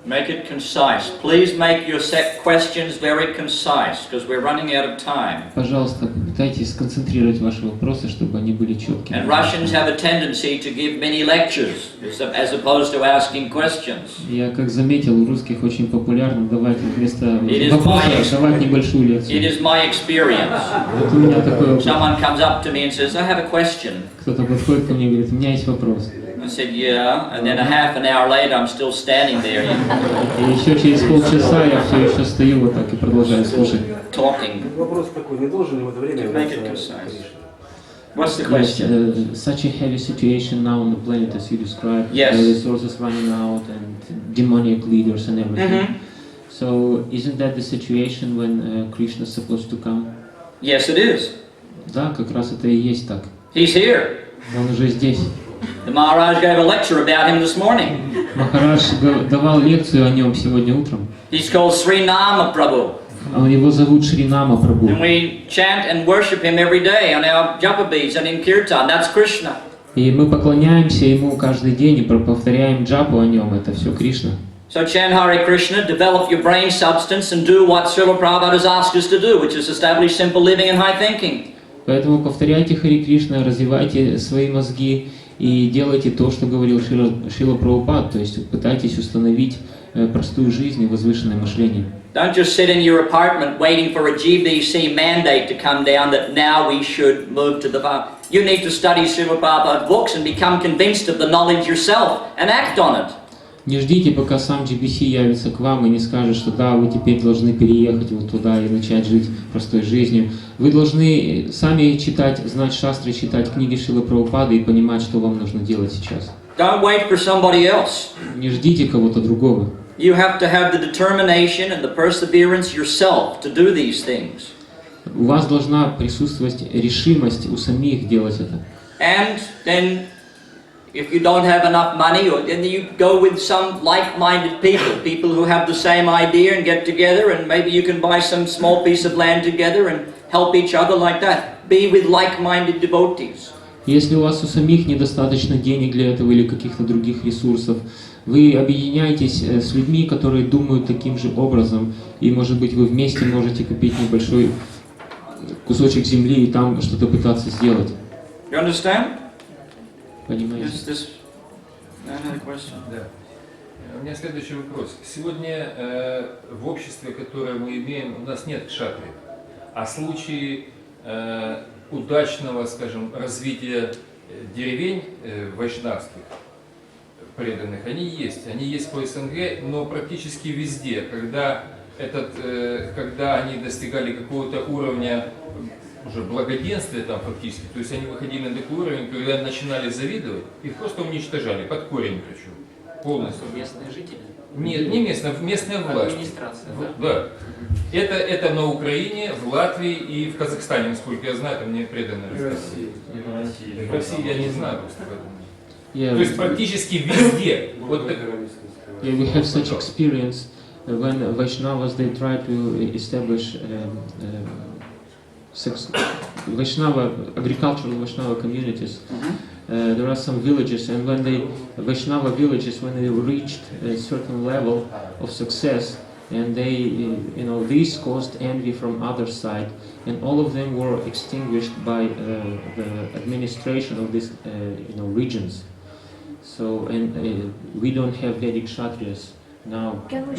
Speaker 1: Make it concise. Please make your set questions very concise, because we're running out of time.
Speaker 4: Пожалуйста, попытайтесь сконцентрировать ваши вопросы, чтобы они были четкими.
Speaker 1: And Russians have a tendency to give many lectures, as opposed to asking questions.
Speaker 4: Я как заметил, у русских очень популярно давать вместо
Speaker 1: It is
Speaker 4: вопроса давать небольшую
Speaker 1: It
Speaker 4: лекцию.
Speaker 1: is my experience.
Speaker 4: Вот у меня такой опыт.
Speaker 1: Someone comes up to me and says, I have a question.
Speaker 4: Кто-то подходит ко мне и говорит, у меня есть вопрос.
Speaker 1: I said, yeah, and then a half an hour later I'm still standing there
Speaker 4: И еще через полчаса я все еще стою вот так и продолжаю слушать.
Speaker 1: talking.
Speaker 3: Вопрос такой, не должен ли в это время
Speaker 1: Make it
Speaker 3: являться
Speaker 1: concise.
Speaker 3: Кришна?
Speaker 1: What's the
Speaker 4: Yes,
Speaker 1: question?
Speaker 4: such a heavy situation now on the planet as you described,
Speaker 1: Yes.
Speaker 4: resources running out and demonic leaders and everything.
Speaker 1: Mhm.
Speaker 4: So isn't that the situation when Krishna is supposed to come?
Speaker 1: Yes, it is.
Speaker 4: Да, как раз это и есть так.
Speaker 1: He's here.
Speaker 4: Он уже здесь.
Speaker 1: The Maharaj gave a lecture about him this morning.
Speaker 4: Махарадж давал лекцию о нем сегодня утром.
Speaker 1: He's called Sri Nama Prabhu.
Speaker 4: Его зовут Шри Нама Прабху.
Speaker 1: And we chant and worship him every day on our japa beads and in kirtan. That's Krishna.
Speaker 4: И мы поклоняемся ему каждый день и повторяем джапу о нем. Это все Кришна.
Speaker 1: So chant Hare Krishna, develop your brain substance and do what Srila Prabhupada has asked us to do, which is establish simple living and high thinking.
Speaker 4: Поэтому повторяйте Хари Кришна, развивайте свои мозги и делайте то, что говорил Шрила Прабхупад, то есть пытайтесь установить простую жизнь и возвышенное мышление.
Speaker 1: Don't just sit in your apartment waiting for a GBC mandate to come down that now we should move to the Bhagavad. You need to study Srila Prabhupada's books and become convinced of the knowledge yourself and act on it.
Speaker 4: Не ждите, пока сам GBC явится к вам и не скажет, что да, вы теперь должны переехать вот туда и начать жить простой жизнью. Вы должны сами читать, знать шастры, читать книги Шрилы Прабхупады и понимать, что вам нужно делать сейчас.
Speaker 1: Don't wait for somebody else.
Speaker 4: Не ждите кого-то другого.
Speaker 1: You have to have the determination and the perseverance yourself to do these things.
Speaker 4: У вас должна присутствовать решимость у самих делать это.
Speaker 1: And then if you don't have enough money, then you go with some like-minded people who have the same idea and get together, and maybe you can buy some small piece of land together and help each other like that. Be with like-minded devotees.
Speaker 4: Если у вас у самих недостаточно денег для этого или каких-то других ресурсов, вы объединяетесь с людьми, которые думают таким же образом, и, может быть, вы вместе можете купить небольшой кусочек земли и там что-то пытаться сделать.
Speaker 1: You understand?
Speaker 4: Понимаете?
Speaker 1: Another question.
Speaker 3: Да. У меня следующий вопрос. Сегодня в обществе, которое мы имеем, у нас нет кшатри, а случаи удачного, скажем, развития деревень вайшнавских, преданных, они есть по СНГ, но практически везде, когда они достигали какого-то уровня уже благоденствия там фактически, то есть они выходили на такой уровень, когда начинали завидовать, их просто уничтожали, под корень причем, полностью.
Speaker 2: Местные жители?
Speaker 3: Нет, не местная власть.
Speaker 2: Администрация,
Speaker 3: да. Это на Украине, в Латвии и в Казахстане, насколько я знаю, там мне преданы рассказывали. В России я не знаю просто поэтому. То есть практически везде. Вот так.
Speaker 4: Yeah, we have such experience when Vaishnavas they try to establish agricultural Vaishnava communities. There are some villages, and when they Vaishnava villages, when they reached a certain level of success, and they, these caused envy from other side, and all of them were extinguished by the administration of these, regions. So, and we don't have Vedic Kshatriyas now.
Speaker 7: Can we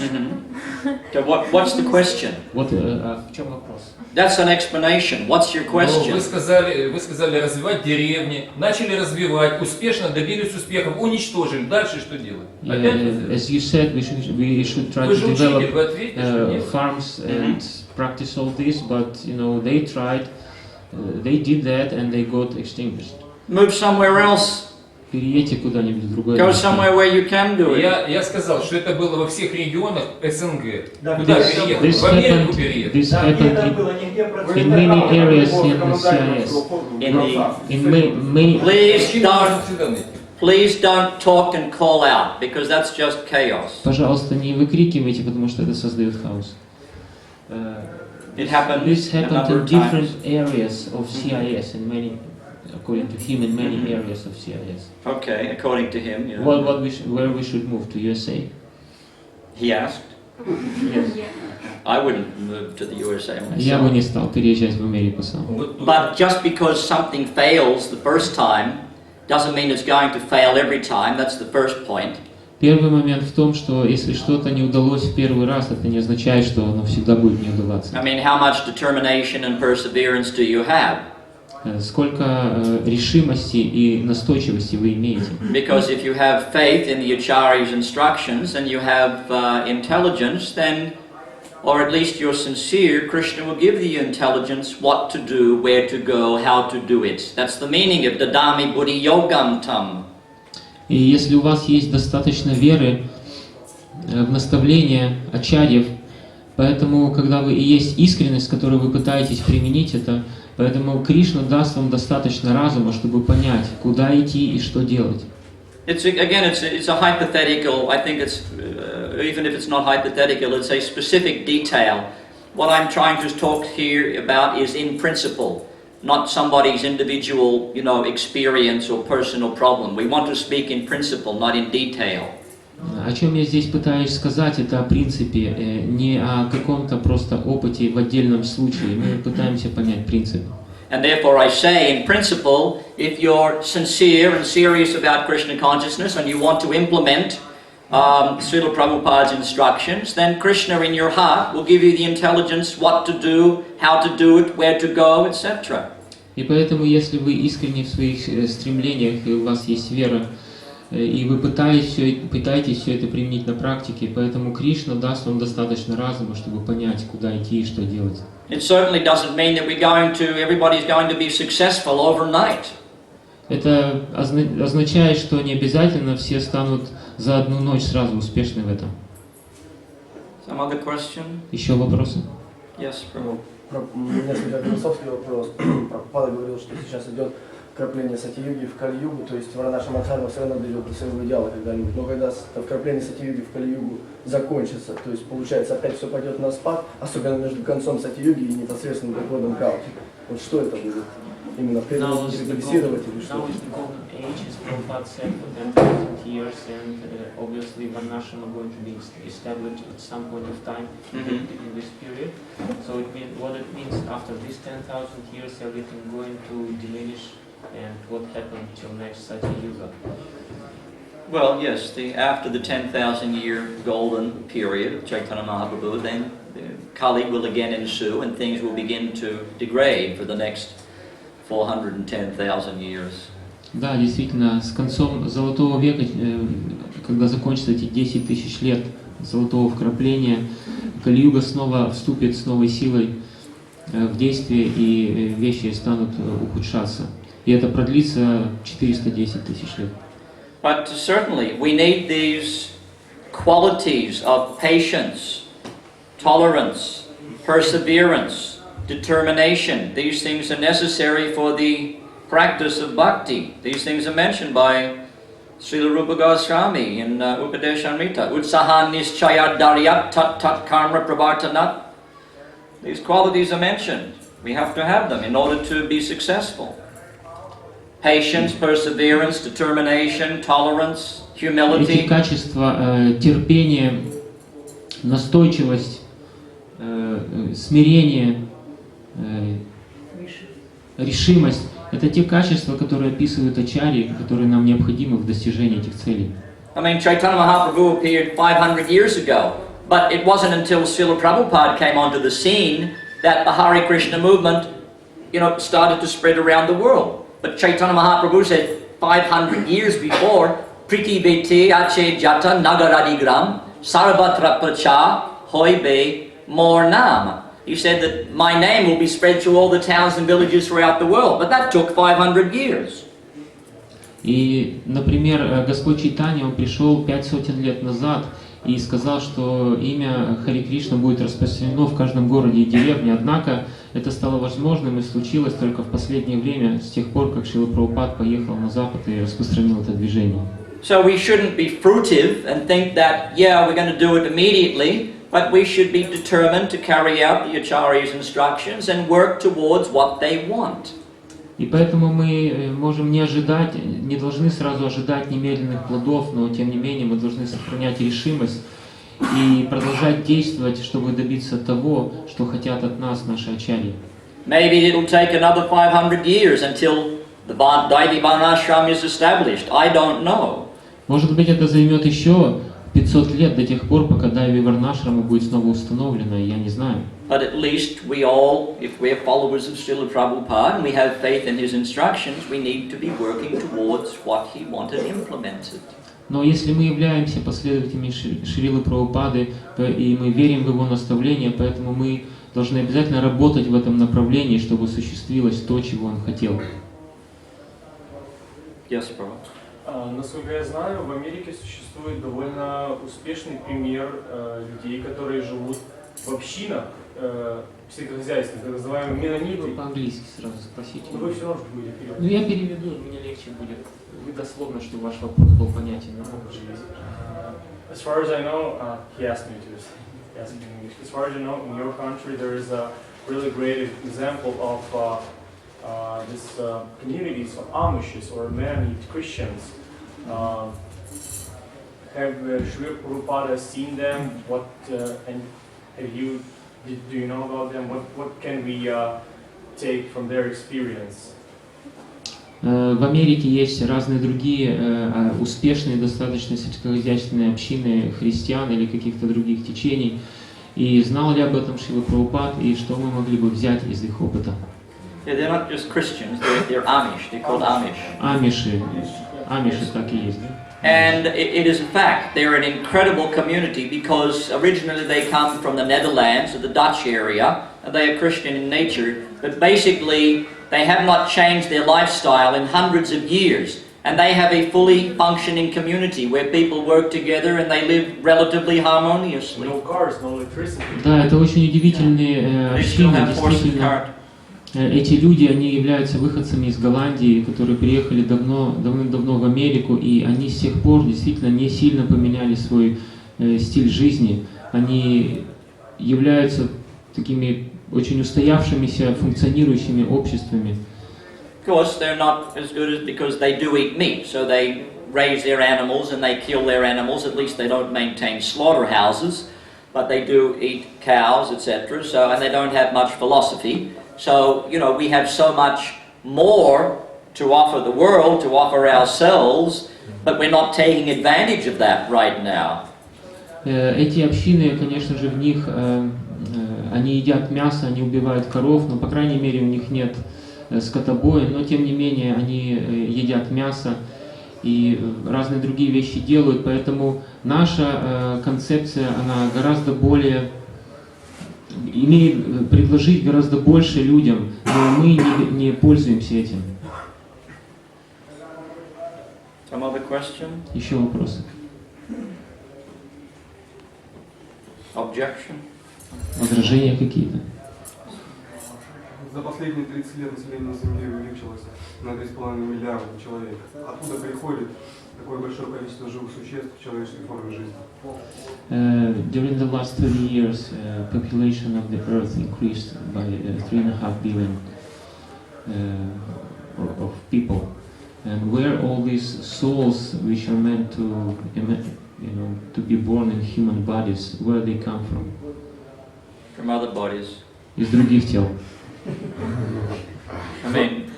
Speaker 1: So what's the question?
Speaker 4: Вот в чем вопрос?
Speaker 1: That's an explanation. What's your question?
Speaker 3: Вы сказали развивать деревни, начали развивать, успешно добились успехов, уничтожили. Дальше что делать?
Speaker 4: As you said, we should try
Speaker 3: Вы
Speaker 4: to
Speaker 3: же учили, вы
Speaker 4: develop
Speaker 3: ответите, что нет?
Speaker 4: farms and practice all this, but they tried, they did that and they got extinguished.
Speaker 1: Move somewhere else.
Speaker 4: Переедьте куда-нибудь в другое
Speaker 1: Go
Speaker 4: место.
Speaker 1: somewhere where you can do it.
Speaker 3: Я сказал, что это было во всех регионах СНГ. Куда переехать?
Speaker 4: This
Speaker 3: В Америку
Speaker 4: happened,
Speaker 3: переехать.
Speaker 4: this happened in many areas in the CIS.
Speaker 1: In the
Speaker 4: In many
Speaker 1: please
Speaker 3: Причина
Speaker 1: don't
Speaker 3: можно всегда найти.
Speaker 1: Please don't talk and call out, because that's just chaos.
Speaker 4: Пожалуйста, не выкрикивайте, потому что это создает хаос.
Speaker 1: It happened
Speaker 4: This
Speaker 1: a
Speaker 4: happened
Speaker 1: number
Speaker 4: in
Speaker 1: of
Speaker 4: different
Speaker 1: times.
Speaker 4: areas of CIS, in many, according to him, in many areas of CIS.
Speaker 1: Okay, according to him, yeah.
Speaker 4: Where we should move to USA?
Speaker 1: He asked.
Speaker 4: Yes.
Speaker 1: I wouldn't move to the USA
Speaker 4: Я бы
Speaker 1: myself.
Speaker 4: не стал переезжать в Америку сам.
Speaker 3: Вот тут-
Speaker 1: But just because something fails the first time doesn't mean it's going to fail every time. That's the first point.
Speaker 4: Первый момент в том, что если что-то не удалось в первый раз, это не означает, что оно всегда будет не удаваться.
Speaker 1: I mean, how much determination and perseverance do you have?
Speaker 4: Сколько решимости и настойчивости вы имеете?
Speaker 1: Because if you have faith in the Acharya's instructions and you have intelligence, then, or at least you're sincere, Krishna will give you intelligence what to do, where to go, how to do it. That's the meaning of Dadami Buddhi Yogam Tam.
Speaker 4: И если у вас есть достаточно веры в наставления ачарьев, поэтому, когда вы и есть искренность, с которой вы пытаетесь применить это, поэтому Кришна даст вам достаточно разума, чтобы понять, куда идти и что делать.
Speaker 1: It's a hypothetical. I think it's even if it's not hypothetical, it's a specific detail. What I'm trying to talk here about is in principle, not somebody's individual, experience or personal problem. We want to speak in principle, not in detail.
Speaker 4: О чем я здесь пытаюсь сказать, это о принципе, не о каком-то просто опыте в отдельном случае. Мы пытаемся понять принцип.
Speaker 1: And therefore I say, in principle, if you're sincere and serious about Krishna consciousness and you want to implement Srila Prabhupada's instructions, then Krishna in your heart will give you the intelligence what to do, how to do it, where to go, etc.
Speaker 4: И поэтому, если вы искренне в своих стремлениях, и у вас есть вера, и вы пытаетесь все это применить на практике, поэтому Кришна даст вам достаточно разума, чтобы понять, куда идти и что делать.
Speaker 1: It certainly doesn't mean that everybody's going to be successful overnight.
Speaker 4: Это означает, что не обязательно все станут за одну ночь сразу успешны в этом.
Speaker 1: Some other question?
Speaker 4: Еще вопросы?
Speaker 1: Yes, Prabhu.
Speaker 9: Несколько философский вопрос. Прабхупада говорил, что сейчас идет вкрапление сати-юги в Кали-югу, то есть Варанаша Мадхарма все равно дойдет до своего идеала когда-нибудь. Но когда вкрапление сати-юги в Кали-югу закончится, то есть получается опять все пойдет на спад, особенно между концом сати-юги и непосредственным приходом Калки. Вот что это будет? Именно регрессировать или что?
Speaker 2: Now is the golden age, as Prabhupada said, for 10,000 years, and obviously Varnashama going to be established at some point of time in this period. So what it means after these 10,000 years, everything going to diminish, and what happened till next Satya Yuga?
Speaker 1: Well, yes, after the 10,000-year golden period of Chaitanya Mahaprabhu, then the Kali will again ensue and things will begin to degrade for the next 410,000 years.
Speaker 4: Да, действительно, с концом Золотого века, когда закончатся эти 10 тысяч лет золотого вкрапления, Кали-юга снова вступит с новой силой в действие, и вещи станут ухудшаться. И это продлится 410 тысяч лет.
Speaker 1: But certainly we need these qualities of patience, tolerance, perseverance, determination. These things are necessary for the practice of bhakti. These things are mentioned by Srila Rupa Goswami in Upadeshamrita. Utsahan nischaya daryat tat tat karma pravartanat. These qualities are mentioned. We have to have them in order to be successful. Patience, perseverance, determination, tolerance, humility.
Speaker 4: Эти качества, терпение, настойчивость, смирение, решимость, это те качества, которые описывают ачарьи, которые нам необходимы в достижении этих целей.
Speaker 1: I mean, Chaitanya Mahaprabhu appeared 500 years ago, but it wasn't until Srila Prabhupada came onto the scene that the Hare Krishna movement, started to spread around the world. But Chaitanya Mahaprabhu said 500 years before, Priti Beti Ache Jata Nagaradigram Sarvatra Pracha Hoibe Mornam. He said that my name will be spread through all the towns and villages throughout the world. But that took 500 years.
Speaker 4: И, например, Господь Чайтанья, он пришел 500 лет назад и сказал, что имя Харе Кришна будет распространено в каждом городе и деревне. Однако это стало возможным и случилось только в последнее время, с тех пор, как Шрила Прабхупад поехал на Запад и распространил это движение.
Speaker 1: So we shouldn't be fruitive and think that, yeah, we're going to do it immediately, but we should be determined to carry out the Acharya's instructions and work towards what they want.
Speaker 4: И поэтому мы можем не должны сразу ожидать немедленных плодов, но тем не менее мы должны сохранять решимость и продолжать действовать, чтобы добиться того, что хотят от нас наши ачарьи.
Speaker 1: Maybe it'll take another 500 years until the Daivi Varnashram is established. I don't know.
Speaker 4: Может быть, это займет еще 500 лет до тех пор, пока Дайви Варнашрама будет снова установлена, я не знаю.
Speaker 1: But at least we all, if we're followers of Srila Prabhupada and we have faith in his instructions, we need to be working towards what he wanted implemented.
Speaker 4: Но если мы являемся последователями Шрилы Прабхупады и мы верим в его наставления, поэтому мы должны обязательно работать в этом направлении, чтобы осуществилось то, чего он хотел.
Speaker 1: Yes, bro.
Speaker 10: Насколько я знаю, в Америке существует довольно успешный пример людей, которые живут в общинах сельскохозяйственных, так называемых менонитов.
Speaker 4: По-английски сразу спросите.
Speaker 10: Вы все равно будете переводить.
Speaker 4: Ну я переведу, мне легче будет. Вы дословно, чтобы ваш вопрос был понятен.
Speaker 10: As far as I know, he asked me to ask in English. As far as I know, in your country there is a really great example of this communities of Amishes or Mennonite Christians. Have Srila Prabhupada seen them? What and do you know about them? What can we take from their experience?
Speaker 4: В Америке есть разные другие успешные достаточно сельскохозяйственные общины христиан или каких-то других течений. И знал ли об этом Шрила Прабхупад и что мы могли бы взять из их опыта?
Speaker 1: Yeah, they're not just Christians, they're Amish, they're called Amish.
Speaker 4: Амиши так и есть.
Speaker 1: And it is a fact, they're an incredible community because originally they come from the Netherlands, or the Dutch area, and they are Christian in nature, but basically they have not changed their lifestyle in hundreds of years. And they have a fully functioning community where people work together and they live relatively harmoniously.
Speaker 10: No cars, no electricity.
Speaker 4: Да, это очень удивительные общины, действительно. Эти люди, они являются выходцами из Голландии, которые приехали давным-давно в Америку, и они с тех пор действительно не сильно поменяли свой стиль жизни. Они являются такими очень устоявшимися, функционирующими обществами.
Speaker 1: Of course, they're not as good as because they do eat meat, so they raise their animals and they kill their animals. At least they don't maintain slaughterhouses, but they do eat cows, etc. So, and they don't have much philosophy. So, you know, we have so much more to offer the world, to offer ourselves, but we're not taking advantage of that right now.
Speaker 4: Эти общины, конечно же, в них, они едят мясо, они убивают коров, но, по крайней мере, у них нет скотобоя, но, тем не менее, они едят мясо и разные другие вещи делают, поэтому наша концепция, она гораздо более имеет предложить гораздо больше людям, но мы не пользуемся этим.
Speaker 1: Some other question?
Speaker 4: Еще вопросы?
Speaker 1: Objection?
Speaker 4: Возражения какие-то?
Speaker 11: За последние 30 лет население Земли увеличилось на 3,5 миллиарда человек. Откуда приходит такое большое количество живых существ в человеческой форме жизни?
Speaker 4: During the last 30 years, population of the Earth increased by 3.5 billion of people. And where all these souls, which are meant to, to be born in human bodies, where they come from?
Speaker 1: From other bodies.
Speaker 4: Из других тел.
Speaker 1: I mean,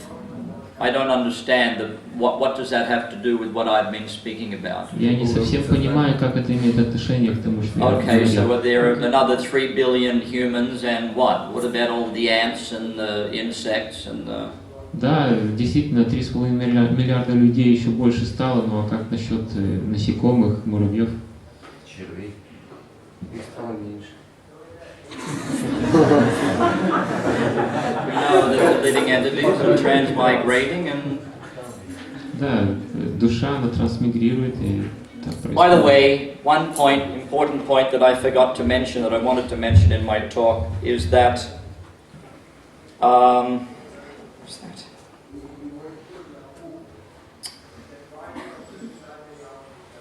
Speaker 1: I don't understand what does that have to do with what I've been speaking about.
Speaker 4: Я не совсем понимаю, как это имеет отношение к тому, что я говорил.
Speaker 1: Okay, so are there another 3 billion humans and what? What about all the ants and the insects and the...
Speaker 4: Да, действительно, 3,5 миллиарда людей еще больше стало, но а как насчет насекомых, муравьев?
Speaker 8: Червей. Их стало меньше.
Speaker 1: We know that the living entities are transmigrating and...
Speaker 4: Да, душа, она трансмигрирует и так происходит.
Speaker 1: By the way, one important point that I forgot to mention, that I wanted to mention in my talk, is that What's that?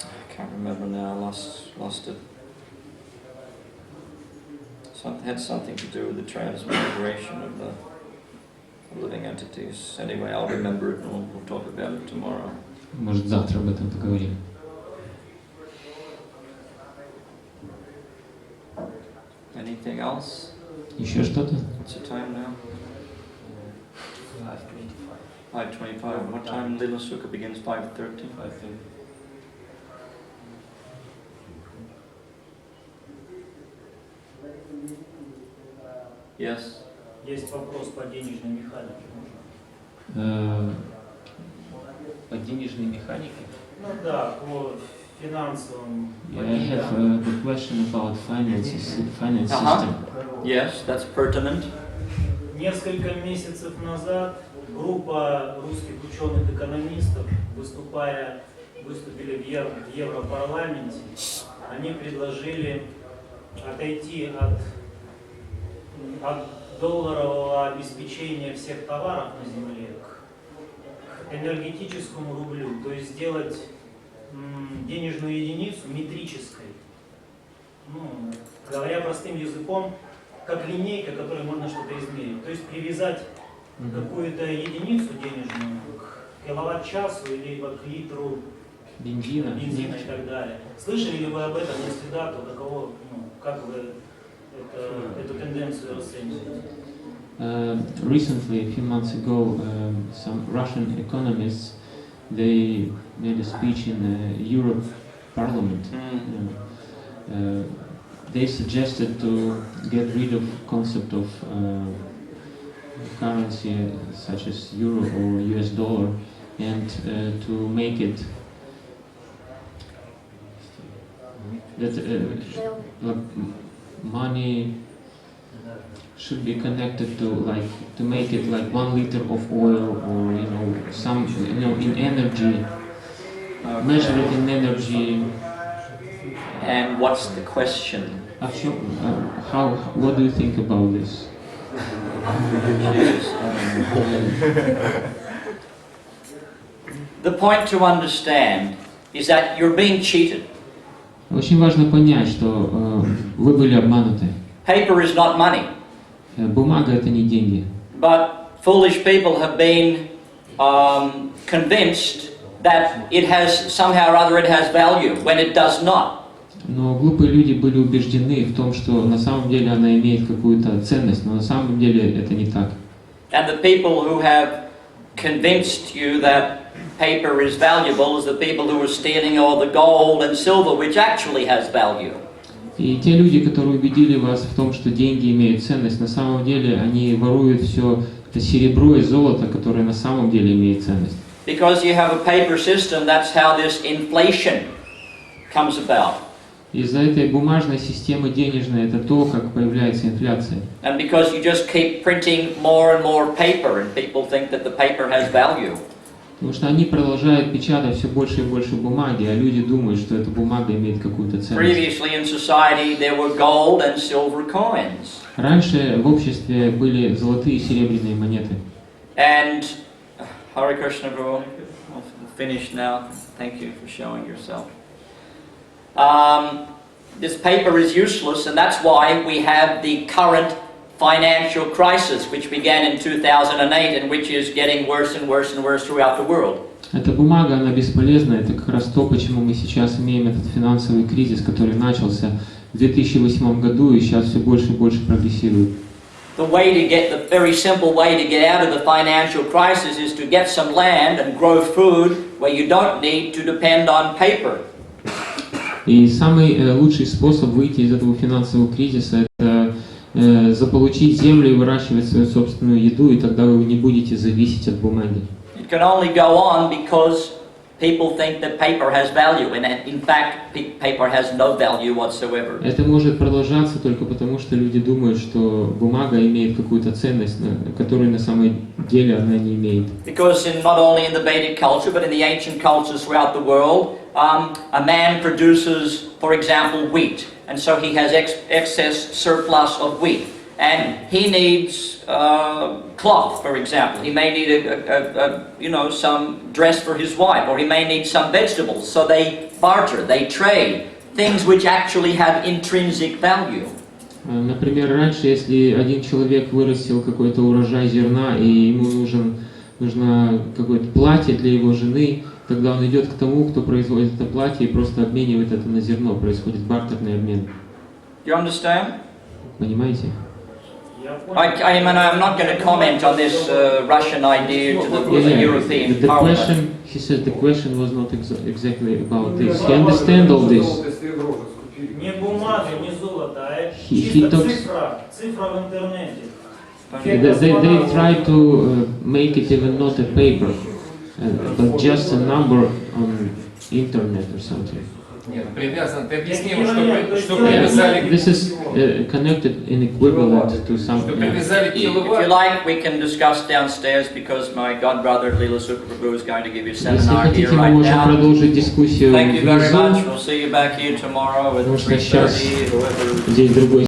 Speaker 1: I can't remember now. I lost it. Had something to do with the transmigration of the living entities. Anyway, I'll remember it and we'll talk about it tomorrow.
Speaker 4: Может, завтра об этом поговорим.
Speaker 1: Anything else?
Speaker 4: Еще что-то?
Speaker 1: What's the time now? 5:25. What time Lila Sukha begins? 5:30?
Speaker 2: 5:30.
Speaker 1: Yes.
Speaker 12: Есть вопрос по денежной механике.
Speaker 4: По денежной механике?
Speaker 12: Ну да, по финансовым.
Speaker 4: I have a question about finance system.
Speaker 1: Yes, that's pertinent.
Speaker 12: Несколько месяцев назад группа русских ученых-экономистов, выступили в Европарламенте, они предложили отойти от долларового обеспечения всех товаров на Земле к энергетическому рублю, то есть сделать денежную единицу метрической. Ну, говоря простым языком, как линейка, которой можно что-то измерить. То есть привязать какую-то единицу денежную к киловатт-часу или к литру бензина и так далее. Слышали ли вы об этом? Если да, то каково, как вы эту тенденцию расцениваете?
Speaker 4: Recently, a few months ago, some Russian economists, they made a speech in the Europe Parliament. They suggested to get rid of concept of currency such as euro or US dollar and to make it that money should be connected to to make it like 1 liter of oil or some in energy, measure it in energy.
Speaker 1: And what's the question?
Speaker 4: What do you think about this?
Speaker 1: The point to understand is that you're being cheated.
Speaker 4: Очень важно понять, что вы были обмануты.
Speaker 1: Paper is not money.
Speaker 4: Бумага — это не деньги.
Speaker 1: But foolish people have been convinced that it has somehow or other it has value when it does not.
Speaker 4: Но глупые люди были убеждены в том, что на самом деле она имеет какую-то ценность, но на самом деле это не так.
Speaker 1: And the people who have convinced you that paper is valuable is the people who are stealing all the gold and silver, which actually has value.
Speaker 4: И те люди, которые убедили вас в том, что деньги имеют ценность, на самом деле они воруют все это серебро и золото, которое на самом деле имеет ценность.
Speaker 1: Because you have a paper system, that's how this inflation comes about.
Speaker 4: Из-за этой бумажной системы денежной это то, как появляется инфляция.
Speaker 1: And because you just keep printing more and more paper, and people think that the paper has value.
Speaker 4: Потому что они продолжают печатать все больше и больше бумаги, а люди думают, что эта бумага имеет какую-то ценность.
Speaker 1: Previously in society there were gold and silver coins.
Speaker 4: Раньше в обществе были золотые и серебряные монеты.
Speaker 1: And Hare Krishna, Prabhu, I'll finish now. Thank you for showing yourself. This paper is useless, and that's why we have the current financial crisis, which began in 2008 and which is getting worse and worse and worse throughout the world.
Speaker 4: Эта бумага, она бесполезна, это как раз то, почему мы сейчас имеем этот финансовый кризис, который начался в 2008 году и сейчас все больше и больше прогрессирует.
Speaker 1: The very simple way to get out of the financial crisis is to get some land and grow food where you don't need to depend on paper.
Speaker 4: И самый лучший способ выйти из этого финансового кризиса – это заполучить землю и выращивать свою собственную еду, и тогда вы не будете зависеть от бумаги.
Speaker 1: It can only go on because people think that paper has value, and in fact, paper has no value whatsoever.
Speaker 4: Это может продолжаться только потому, что люди думают, что бумага имеет какую-то ценность, которую на самом деле она не имеет.
Speaker 1: Because not only in the Vedic culture, but in the ancient cultures throughout the world, a man produces, for example, wheat, and so he has excess surplus of wheat. and he needs cloth, for example. He may need some dress for his wife, or he may need some vegetables. So they barter, they trade things which actually have intrinsic value.
Speaker 4: Например, раньше, если один человек вырастил какой-то урожай зерна, и ему нужно какое-то платье для его жены, тогда он идет к тому, кто производит это платье, и просто обменивает это на зерно. Происходит бартерный обмен.
Speaker 1: You understand?
Speaker 4: Понимаете?
Speaker 1: I'm not going to comment on this Russian idea to the European Parliament.
Speaker 4: He said the question was not exactly about this. He understands all this.
Speaker 12: Не бумага, не золото, а
Speaker 4: He
Speaker 12: чисто
Speaker 4: talks.
Speaker 12: цифра в интернете.
Speaker 4: They try to make it even not a paper, but just a number on internet or something.
Speaker 3: Нет, привязан. Ты объясни ему, что привязали.
Speaker 4: This is connected in equivalent to
Speaker 3: Что
Speaker 4: something.
Speaker 3: привязали
Speaker 1: If you
Speaker 3: киловатт.
Speaker 1: like, we can discuss downstairs because my godbrother Lila Sukaprabhu is going to give you a
Speaker 4: Если
Speaker 1: seminar here
Speaker 4: хотите, мы
Speaker 1: right
Speaker 4: можем
Speaker 1: now.
Speaker 4: продолжить дискуссию
Speaker 1: Thank you very
Speaker 4: внизу,
Speaker 1: much. We'll see you back here tomorrow at
Speaker 4: потому что сейчас
Speaker 1: 3:30. Whoever
Speaker 4: здесь другой